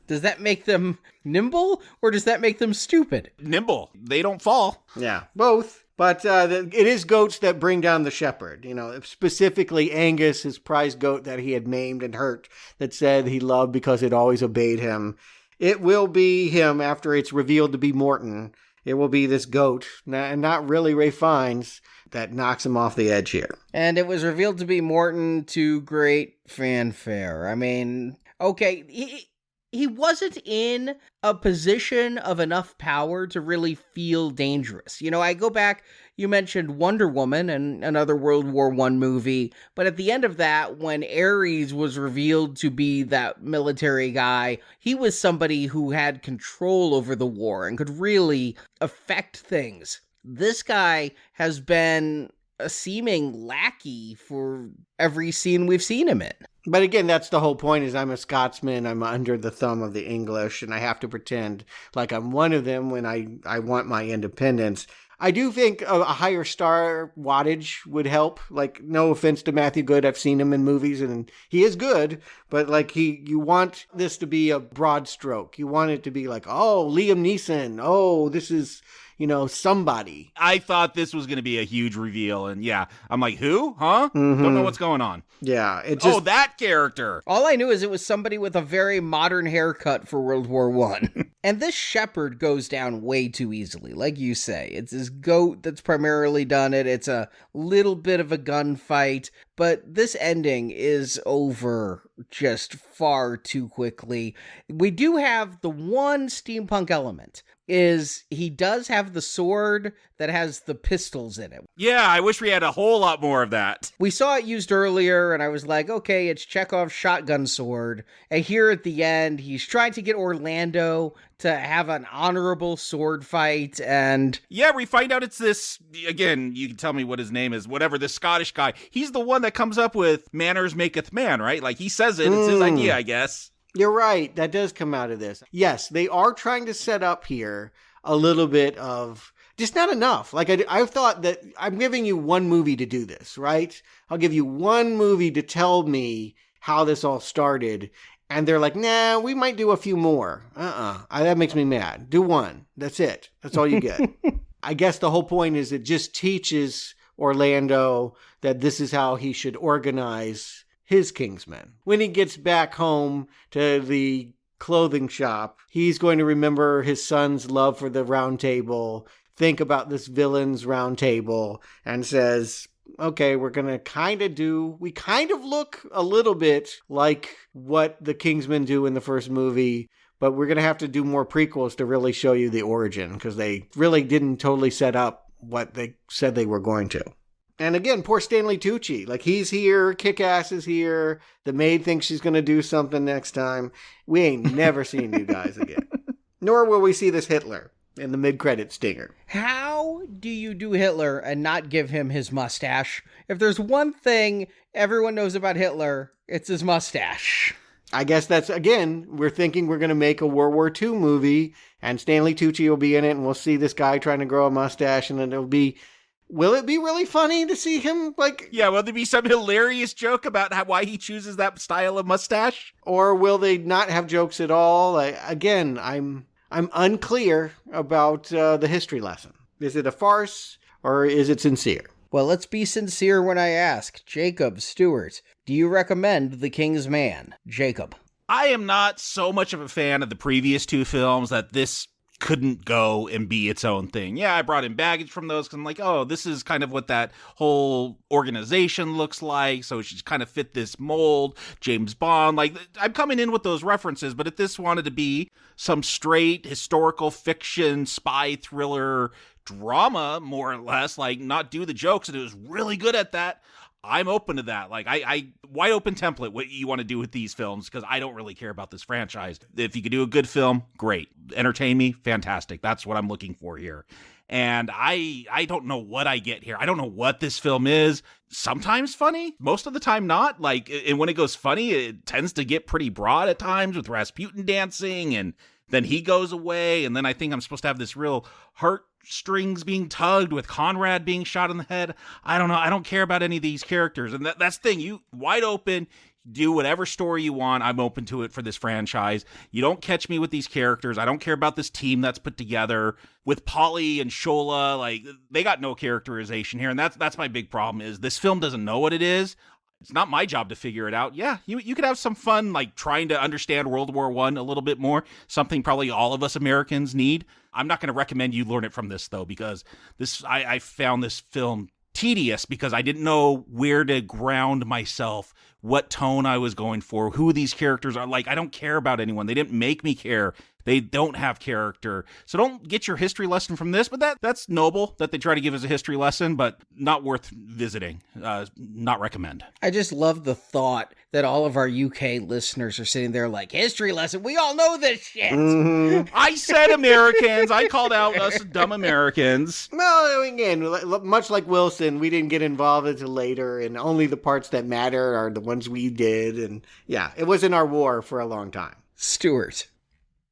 S7: Does that make them nimble, or does that make them stupid?
S9: Nimble. They don't fall.
S8: Yeah, both. But it is goats that bring down the shepherd. Specifically Angus, his prize goat that he had maimed and hurt, that said he loved because it always obeyed him. It will be him after it's revealed to be Morton. It will be this goat, and not really Rhys Ifans, that knocks him off the edge here.
S7: And it was revealed to be Morton to great fanfare. I mean, okay, he wasn't in a position of enough power to really feel dangerous. I go back, you mentioned Wonder Woman and another World War I movie, but at the end of that, when Ares was revealed to be that military guy, he was somebody who had control over the war and could really affect things. This guy has been a seeming lackey for every scene we've seen him in.
S8: But again, that's the whole point, is I'm a Scotsman, I'm under the thumb of the English, and I have to pretend like I'm one of them when I want my independence. I do think a higher star wattage would help. Like, no offense to Matthew Good, I've seen him in movies, and he is good, but like you want this to be a broad stroke. You want it to be like, oh, Liam Neeson, oh, this is, somebody.
S9: I thought this was going to be a huge reveal, and yeah, I'm like, who? Huh?
S8: Mm-hmm.
S9: Don't know what's going on.
S8: Yeah, it just...
S9: Oh, that character!
S7: All I knew is it was somebody with a very modern haircut for World War I. And this shepherd goes down way too easily, like you say. It's this goat that's primarily done it. It's a little bit of a gunfight, but this ending is over just far too quickly. We do have the one steampunk element, is he does have the sword that has the pistols in it.
S9: Yeah, I wish we had a whole lot more of that.
S7: We saw it used earlier, and I was like, okay, it's Chekhov's shotgun sword. And here at the end, he's trying to get Orlando to have an honorable sword fight, and...
S9: Yeah, we find out it's this, again, you can tell me what his name is, whatever, this Scottish guy. He's the one that comes up with manners maketh man, right? Like, he says it, it's his idea, I guess.
S8: You're right. That does come out of this. Yes, they are trying to set up here a little bit of just not enough. Like I thought that I'm giving you one movie to do this, right? I'll give you one movie to tell me how this all started. And they're like, nah, we might do a few more. That makes me mad. Do one. That's it. That's all you get. I guess the whole point is it just teaches Orlando that this is how he should organize his Kingsmen. When he gets back home to the clothing shop, he's going to remember his son's love for the round table, think about this villain's round table, and says, okay, we're going to we kind of look a little bit like what the Kingsmen do in the first movie, but we're going to have to do more prequels to really show you the origin, because they really didn't totally set up what they said they were going to. And again, poor Stanley Tucci. Like, he's here, Kick-Ass is here, the maid thinks she's going to do something next time. We ain't never seen you guys again. Nor will we see this Hitler in the mid-credit stinger.
S7: How do you do Hitler and not give him his mustache? If there's one thing everyone knows about Hitler, it's his mustache.
S8: I guess that's, again, we're thinking we're going to make a World War II movie, and Stanley Tucci will be in it, and we'll see this guy trying to grow a mustache, and then it'll be... Will it be really funny to see him, like...
S9: Yeah, will there be some hilarious joke about why he chooses that style of mustache?
S8: Or will they not have jokes at all? Again, I'm unclear about the history lesson. Is it a farce, or is it sincere?
S7: Well, let's be sincere when I ask. Jacob Stewart, do you recommend The King's Man? Jacob.
S9: I am not so much of a fan of the previous two films that this couldn't go and be its own thing. Yeah, I brought in baggage from those because I'm like, oh, this is kind of what that whole organization looks like, so it should kind of fit this mold. James Bond, like, I'm coming in with those references, but if this wanted to be some straight historical fiction, spy thriller drama, more or less, like, not do the jokes, and it was really good at that, I'm open to that. Like, I wide open template what you want to do with these films, because I don't really care about this franchise. If you could do a good film, great. Entertain me, fantastic. That's what I'm looking for here. And I don't know what I get here. I don't know what this film is. Sometimes funny, most of the time not. Like, and when it goes funny, it tends to get pretty broad at times with Rasputin dancing, and then he goes away, and then I think I'm supposed to have this real heartstrings being tugged with Conrad being shot in the head. I don't know. I don't care about any of these characters. And that's the thing. You wide open, do whatever story you want. I'm open to it for this franchise. You don't catch me with these characters. I don't care about this team that's put together with Polly and Shola. Like, they got no characterization here. And that's my big problem is this film doesn't know what it is. It's not my job to figure it out. Yeah, you could have some fun, like, trying to understand World War I a little bit more, something probably all of us Americans need. I'm not going to recommend you learn it from this, though, because I found this film tedious because I didn't know where to ground myself, what tone I was going for, who these characters are. Like, I don't care about anyone. They didn't make me care. They don't have character. So don't get your history lesson from this, but that's noble that they try to give us a history lesson, but not worth visiting. Not recommend.
S7: I just love the thought that all of our UK listeners are sitting there like, history lesson, we all know this shit.
S8: Mm-hmm.
S9: I said Americans. I called out us dumb Americans.
S8: Well, again, much like Wilson, we didn't get involved until later, and only the parts that matter are the ones we did. And yeah, it wasn't our war for a long time.
S7: Stuart.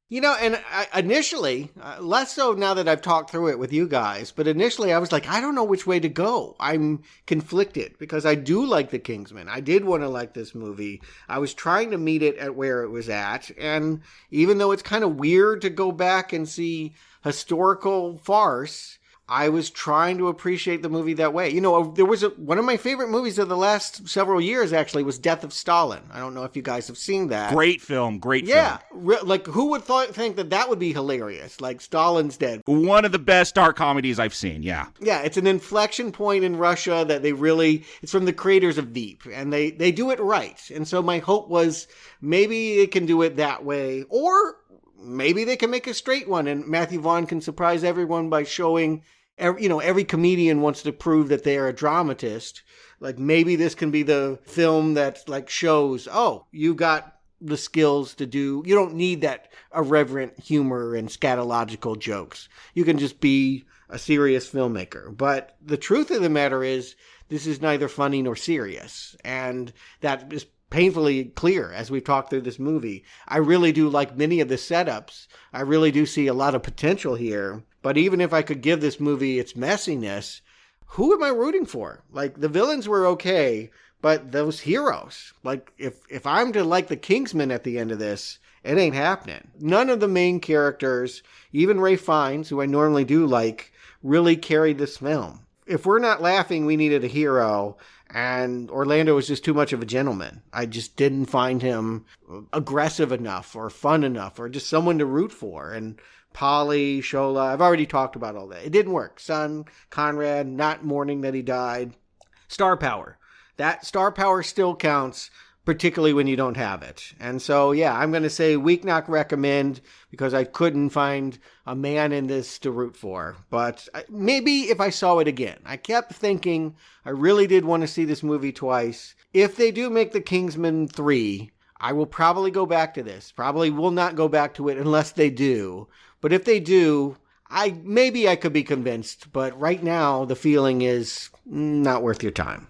S8: You know, and initially, less so now that I've talked through it with you guys, but initially I was like, I don't know which way to go. I'm conflicted because I do like The Kingsmen. I did want to like this movie. I was trying to meet it at where it was at. And even though it's kind of weird to go back and see historical farce, I was trying to appreciate the movie that way. You know, there was one of my favorite movies of the last several years, actually, was Death of Stalin. I don't know if you guys have seen that.
S9: Great film, great film.
S8: Yeah, like, who would think that would be hilarious? Like, Stalin's dead.
S9: One of the best dark comedies I've seen, yeah.
S8: Yeah, it's an inflection point in Russia that it's from the creators of Veep, and they do it right. And so my hope was maybe it can do it that way, or maybe they can make a straight one, and Matthew Vaughn can surprise everyone by showing... every comedian wants to prove that they are a dramatist. Like, maybe this can be the film that, like, shows, oh, you got the skills to do, you don't need that irreverent humor and scatological jokes. You can just be a serious filmmaker. But the truth of the matter is, this is neither funny nor serious. And that is painfully clear as we've talked through this movie. I really do like many of the setups. I really do see a lot of potential here. But even if I could give this movie its messiness, who am I rooting for? Like, the villains were okay, but those heroes, like, if I'm to like the Kingsmen at the end of this, it ain't happening. None of the main characters, even Rhys Ifans, who I normally do like, really carried this film. If we're not laughing, we needed a hero, and Orlando was just too much of a gentleman. I just didn't find him aggressive enough or fun enough or just someone to root for. And Polly, Shola, I've already talked about all that. It didn't work. Son, Conrad, not mourning that he died. Star power. That star power still counts, particularly when you don't have it. And so, yeah, I'm going to say weak knock recommend because I couldn't find a man in this to root for. But maybe if I saw it again. I kept thinking I really did want to see this movie twice. If they do make The Kingsmen 3, I will probably go back to this. Probably will not go back to it unless they do. But if they do, maybe I could be convinced. But right now, the feeling is not worth your time.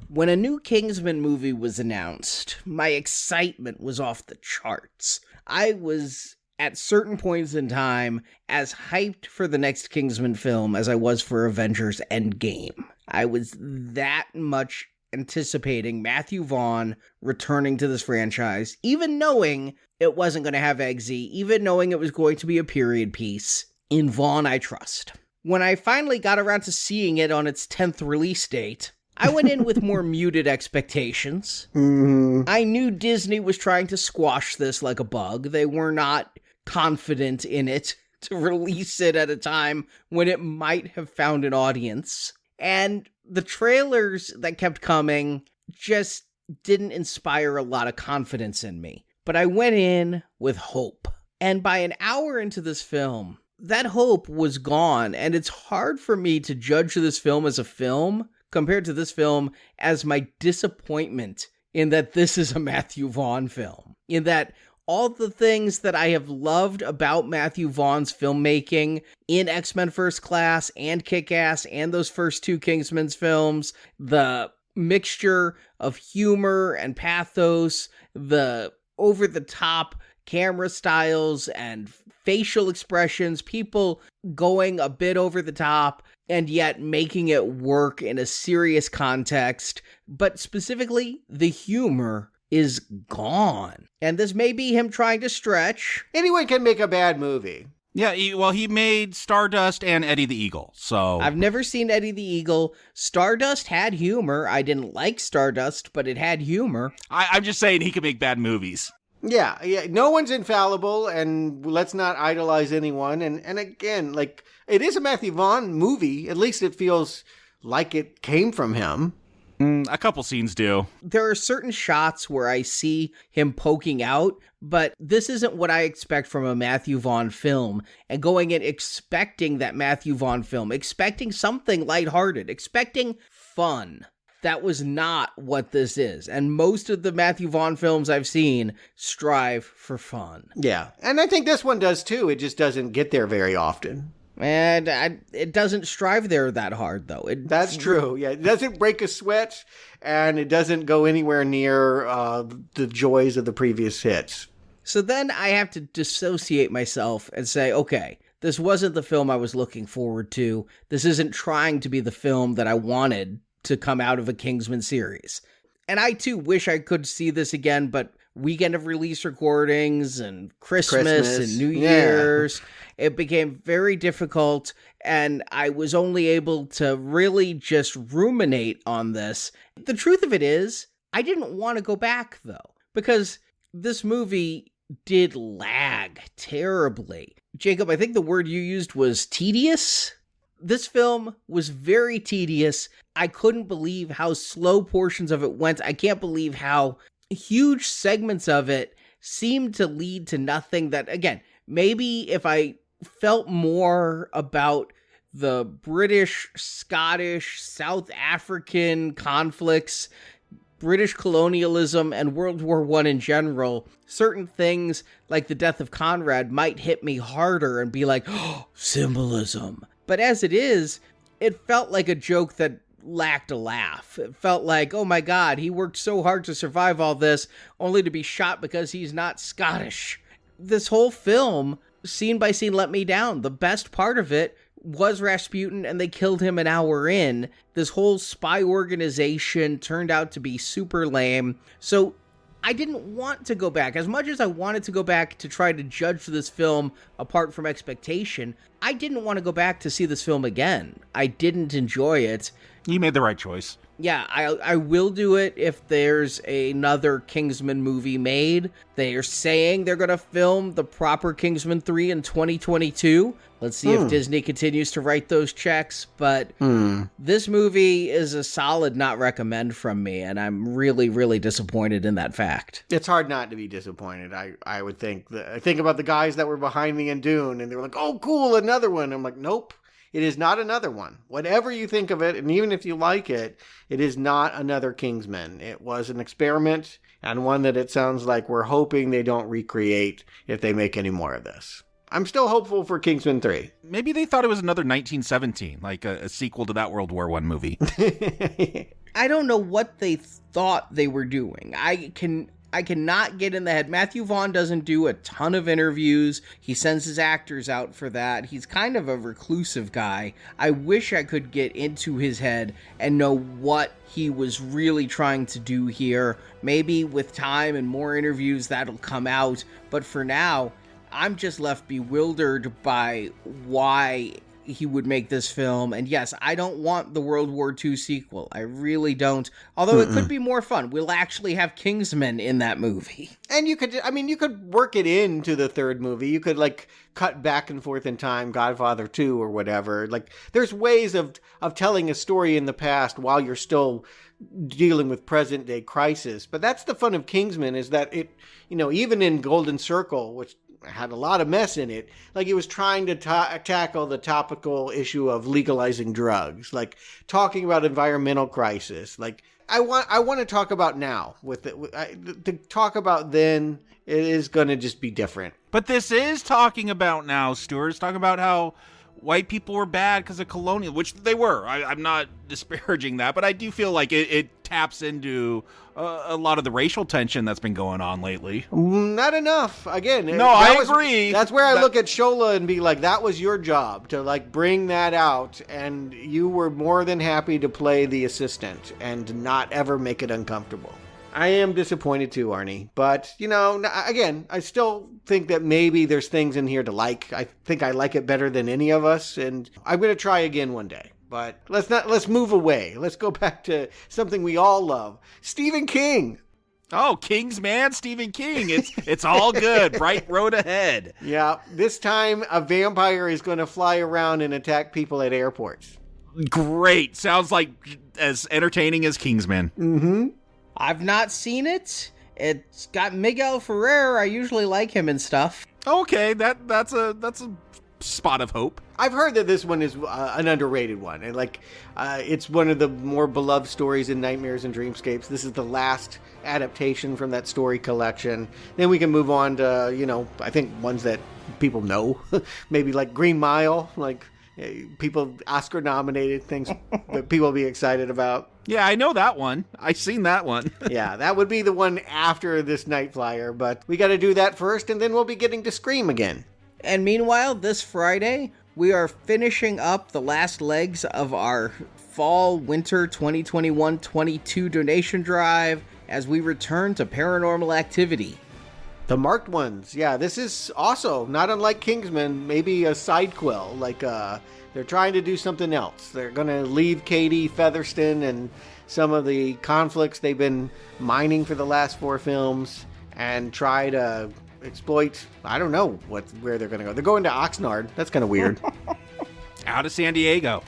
S7: When a new Kingsman movie was announced, my excitement was off the charts. I was, at certain points in time, as hyped for the next Kingsman film as I was for Avengers Endgame. I was that much anticipating Matthew Vaughn returning to this franchise, even knowing it wasn't going to have Eggsy, even knowing it was going to be a period piece. In Vaughn, I trust. When I finally got around to seeing it on its 10th release date, I went in with more muted expectations.
S8: Mm-hmm.
S7: I knew Disney was trying to squash this like a bug. They were not confident in it to release it at a time when it might have found an audience. And the trailers that kept coming just didn't inspire a lot of confidence in me. But I went in with hope. And by an hour into this film, that hope was gone. And it's hard for me to judge this film as a film compared to this film as my disappointment in that this is a Matthew Vaughn film. In that all the things that I have loved about Matthew Vaughn's filmmaking in X-Men First Class and Kick-Ass and those first two Kingsmen's films, the mixture of humor and pathos, the over-the-top camera styles and facial expressions, people going a bit over the top and yet making it work in a serious context, but specifically the humor is gone. And this may be him trying to stretch.
S8: Anyone can make a bad movie.
S9: Yeah, he made Stardust and Eddie the Eagle, so...
S7: I've never seen Eddie the Eagle. Stardust had humor. I didn't like Stardust, but it had humor.
S9: I'm just saying he can make bad movies.
S8: Yeah, no one's infallible, and let's not idolize anyone. And again, like, it is a Matthew Vaughn movie. At least it feels like it came from him.
S9: A couple scenes do.
S7: There are certain shots where I see him poking out, but this isn't what I expect from a Matthew Vaughn film. And going in expecting that Matthew Vaughn film, expecting something lighthearted, expecting fun. That was not what this is. And most of the Matthew Vaughn films I've seen strive for fun.
S8: Yeah, and I think this one does too. It just doesn't get there very often.
S7: And it doesn't strive there that hard, though.
S8: That's true. Yeah, it doesn't break a sweat, and it doesn't go anywhere near the joys of the previous hits.
S7: So then I have to dissociate myself and say, okay, this wasn't the film I was looking forward to. This isn't trying to be the film that I wanted to come out of a Kingsman series. And I, too, wish I could see this again, but weekend of release recordings and Christmas and New Year's, it became very difficult, and I was only able to really just ruminate on this. The truth of it is, I didn't want to go back, though, because this movie did lag terribly. Jacob, I think the word you used was tedious? This film was very tedious. I couldn't believe how slow portions of it went. I can't believe how huge segments of it seemed to lead to nothing. That, again, maybe if I felt more about the British, Scottish, South African conflicts, British colonialism, and World War I in general, certain things like the death of Conrad might hit me harder and be like, oh, symbolism. But as it is, it felt like a joke that lacked a laugh. It felt like, oh my God, he worked so hard to survive all this, only to be shot because he's not Scottish. This whole film, scene by scene, let me down. The best part of it was Rasputin, and they killed him an hour in. This whole spy organization turned out to be super lame. So I didn't want to go back. As much as I wanted to go back to try to judge this film apart from expectation, I didn't want to go back to see this film again. I didn't enjoy it.
S9: You made the right choice.
S7: Yeah, I will do it if there's another Kingsman movie made. They are saying they're going to film the proper Kingsman 3 in 2022. Let's see if Disney continues to write those checks. But this movie is a solid not recommend from me, and I'm really, really disappointed in that fact.
S8: It's hard not to be disappointed. I would think. I think about the guys that were behind me in Dune, and they were like, oh, cool, another one. I'm like, nope. It is not another one. Whatever you think of it, and even if you like it, it is not another Kingsman. It was an experiment, and one that it sounds like we're hoping they don't recreate if they make any more of this. I'm still hopeful for Kingsman 3.
S9: Maybe they thought it was another 1917, like a sequel to that World War I movie.
S7: I don't know what they thought they were doing. I cannot get in the head. Matthew Vaughn doesn't do a ton of interviews. He sends his actors out for that. He's kind of a reclusive guy. I wish I could get into his head and know what he was really trying to do here. Maybe with time and more interviews that'll come out. But for now, I'm just left bewildered by why he would make this film. And yes, I don't want the World War II sequel. I really don't. Although it could be more fun. We'll actually have Kingsmen in that movie.
S8: And you could work it into the third movie. You could cut back and forth in time, Godfather 2 or whatever. There's ways of telling a story in the past while you're still dealing with present day crisis. But that's the fun of Kingsman, is that it, even in Golden Circle, which had a lot of mess in it. Like he was trying to tackle the topical issue of legalizing drugs, like talking about environmental crisis. Like I want to talk about now with it. To talk about then, it is going to just be different.
S9: But this is talking about now, Stuart. It's talking about how white people were bad because of colonial, which they were. I'm not disparaging that, but I do feel like it taps into a lot of the racial tension that's been going on lately.
S8: Not enough. Again,
S9: no, I agree.
S8: That's where I look at Shola and be like, that was your job to like bring that out, and you were more than happy to play the assistant and not ever make it uncomfortable. I am disappointed too, Arnie. But, you know, again, I still think that maybe there's things in here to like. I think I like it better than any of us, and I'm going to try again one day. But let's move away. Let's go back to something we all love. Stephen King.
S9: Oh, Kingsman, Stephen King. It's all good. Bright road ahead.
S8: Yeah, this time a vampire is going to fly around and attack people at airports.
S9: Great. Sounds like as entertaining as Kingsman.
S8: Mm-hmm.
S7: I've not seen it. It's got Miguel Ferrer. I usually like him and stuff.
S9: Okay, that's a spot of hope.
S8: I've heard that this one is an underrated one, and like it's one of the more beloved stories in Nightmares and Dreamscapes. This is the last adaptation from that story collection. Then we can move on to, you know, I think ones that people know, maybe like Green Mile, like people Oscar nominated things that people will be excited about.
S9: Yeah, I know that one. I've seen that one.
S8: Yeah, that would be the one after this Night Flyer, but we got to do that first, and then we'll be getting to Scream again.
S7: And meanwhile, this Friday, we are finishing up the last legs of our fall-winter 2021-22 donation drive as we return to Paranormal Activity.
S8: The marked ones. Yeah, this is also, not unlike Kingsman, maybe a sidequel. Like, they're trying to do something else. They're going to leave Katie Featherston and some of the conflicts they've been mining for the last 4 films and try to exploit, I don't know where they're going to go. They're going to Oxnard. That's kind of weird.
S9: Out of San Diego.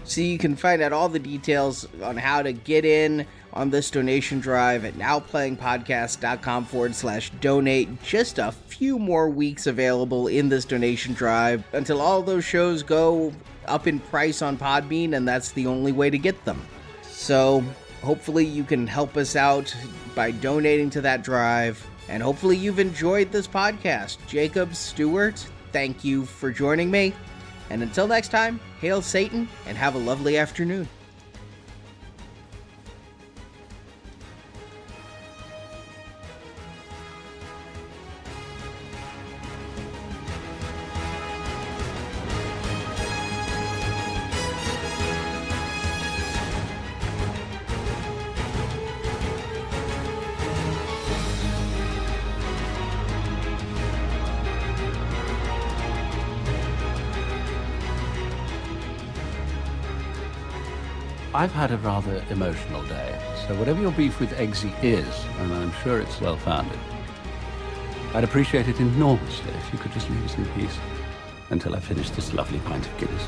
S7: So you can find out all the details on how to get in on this donation drive at nowplayingpodcast.com/donate. Just a few more weeks available in this donation drive until all those shows go up in price on Podbean, and that's the only way to get them. So hopefully you can help us out by donating to that drive, and hopefully you've enjoyed this podcast. Jacob, Stewart, thank you for joining me. And until next time, hail Satan and have a lovely afternoon.
S4: I've had a rather emotional day, so whatever your beef with Eggsy is, and I'm sure it's well-founded, I'd appreciate it enormously if you could just leave us in peace until I finish this lovely pint of Guinness.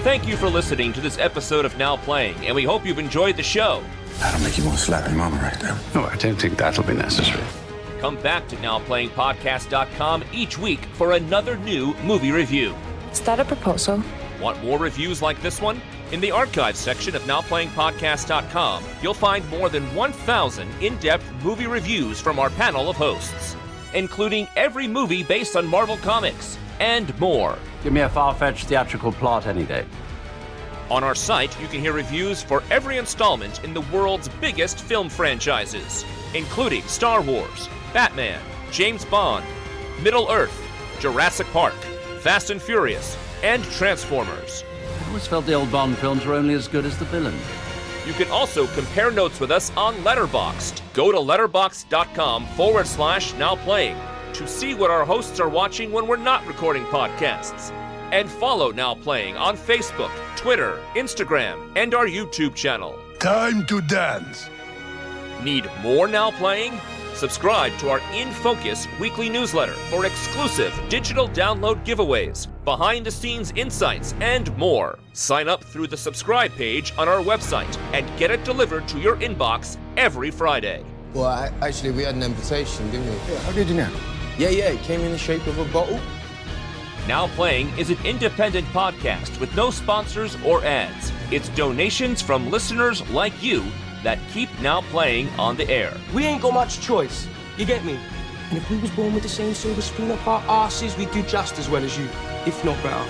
S3: Thank you for listening to this episode of Now Playing, and we hope you've enjoyed the show.
S2: That'll make you want to slap your mama right there.
S4: Oh, I don't think that'll be necessary.
S3: Come back to NowPlayingPodcast.com each week for another new movie review.
S10: Is that a proposal?
S3: Want more reviews like this one? In the archives section of NowPlayingPodcast.com, you'll find more than 1,000 in-depth movie reviews from our panel of hosts, including every movie based on Marvel Comics and more.
S6: Give me a far-fetched theatrical plot any day.
S3: On our site, you can hear reviews for every installment in the world's biggest film franchises, including Star Wars, Batman, James Bond, Middle-earth, Jurassic Park, Fast and Furious, and Transformers.
S4: I always felt the old Bond films were only as good as the villain.
S3: You can also compare notes with us on Letterboxd. Go to letterboxd.com/nowplaying to see what our hosts are watching when we're not recording podcasts. And follow Now Playing on Facebook, Twitter, Instagram, and our YouTube channel.
S2: Time to dance.
S3: Need more Now Playing? Subscribe to our In Focus weekly newsletter for exclusive digital download giveaways, behind-the-scenes insights, and more. Sign up through the subscribe page on our website and get it delivered to your inbox every Friday.
S5: Well, actually, we had an invitation, didn't we?
S2: Yeah, how did you know?
S5: Yeah, it came in the shape of a bottle.
S3: Now Playing is an independent podcast with no sponsors or ads. It's donations from listeners like you that keep Now Playing on the air.
S10: We ain't got much choice, you get me? And if we was born with the same silver spoon up our arses, we'd do just as well as you, if not better.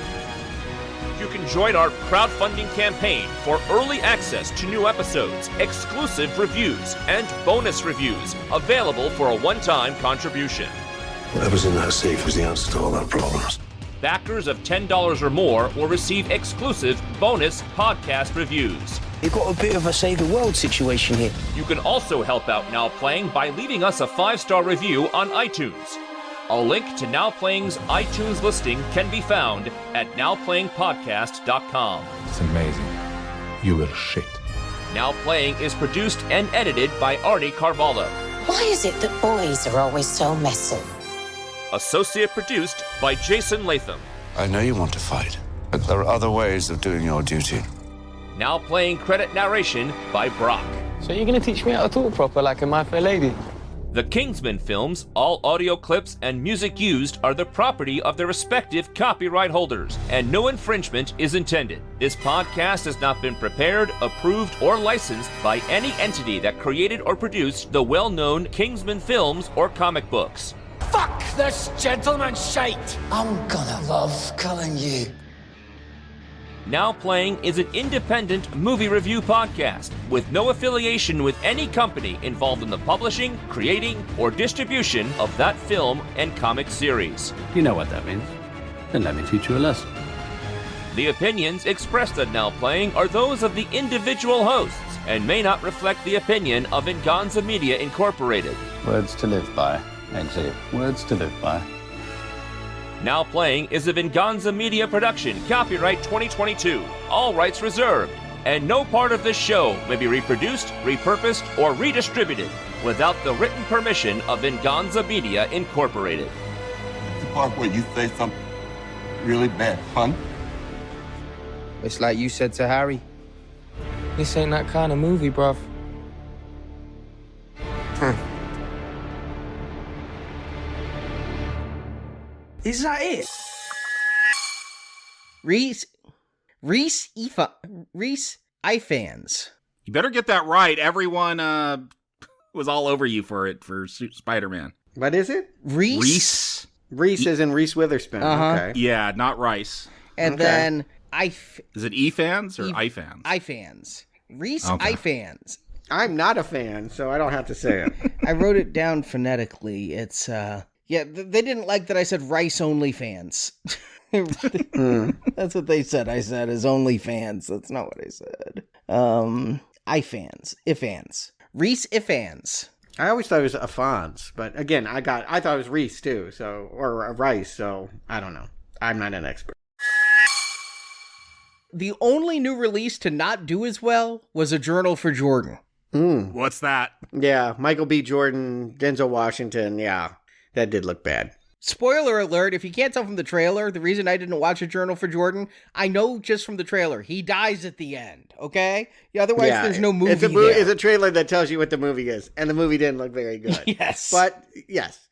S3: You can join our crowdfunding campaign for early access to new episodes, exclusive reviews, and bonus reviews available for a one-time contribution.
S11: Whatever's in that safe is the answer to all our problems.
S3: Backers of $10 or more will receive exclusive bonus podcast reviews.
S10: You've got a bit of a save the world situation here.
S3: You can also help out Now Playing by leaving us a 5-star review on iTunes. A link to Now Playing's iTunes listing can be found at nowplayingpodcast.com.
S2: It's amazing. You will shit.
S3: Now Playing is produced and edited by Arnie Carvalho.
S12: Why is it that boys are always so messy?
S3: Associate produced by Jason Latham.
S11: I know you want to fight, but there are other ways of doing your duty.
S3: Now Playing credit narration by Brock.
S10: So you're gonna teach me how to talk proper like a My Fair Lady?
S3: The Kingsmen films, all audio clips and music used are the property of their respective copyright holders, and no infringement is intended. This podcast has not been prepared, approved, or licensed by any entity that created or produced the well-known Kingsmen films or comic books.
S10: Fuck this gentleman's shite!
S5: I'm gonna love killing you.
S3: Now Playing is an independent movie review podcast with no affiliation with any company involved in the publishing, creating, or distribution of that film and comic series.
S4: You know what that means. Then let me teach you a lesson.
S3: The opinions expressed at Now Playing are those of the individual hosts and may not reflect the opinion of Venganza Media Incorporated.
S4: Words to live by, Eggsy. Words to live by.
S3: Now Playing is a Venganza Media production, copyright 2022, all rights reserved, and no part of this show may be reproduced, repurposed, or redistributed without the written permission of Venganza Media Incorporated.
S2: The part where you say something really bad, fun.
S10: It's like you said to Harry. This ain't that kind of movie, bruv. Is that it?
S7: Rhys Ifans.
S9: You better get that right. Everyone was all over you for it for Spider-Man.
S8: What is it?
S7: Rhys.
S8: Rhys is in Reese Witherspoon. Okay.
S9: Yeah, not Rice.
S7: And then
S9: Is it Ifans or Ifans?
S7: Ifans. Rhys Ifans.
S8: I'm not a fan, so I don't have to say it.
S7: I wrote it down phonetically. It's yeah, they didn't like that I said Rice only fans. That's what they said. I said is only fans. That's not what I said. Ifans. Rhys Ifans.
S8: I always thought it was Ifans, but again, I thought it was Reese too, or a Rice, so I don't know. I'm not an expert.
S7: The only new release to not do as well was A Journal for Jordan.
S9: What's that?
S8: Yeah, Michael B. Jordan, Denzel Washington, yeah. That did look bad.
S7: Spoiler alert, if you can't tell from the trailer, the reason I didn't watch A Journal for Jordan, I know just from the trailer, he dies at the end, okay? Otherwise, there's no movie there.
S8: It's a trailer that tells you what the movie is, and the movie didn't look very good.
S7: Yes.
S8: But, yes.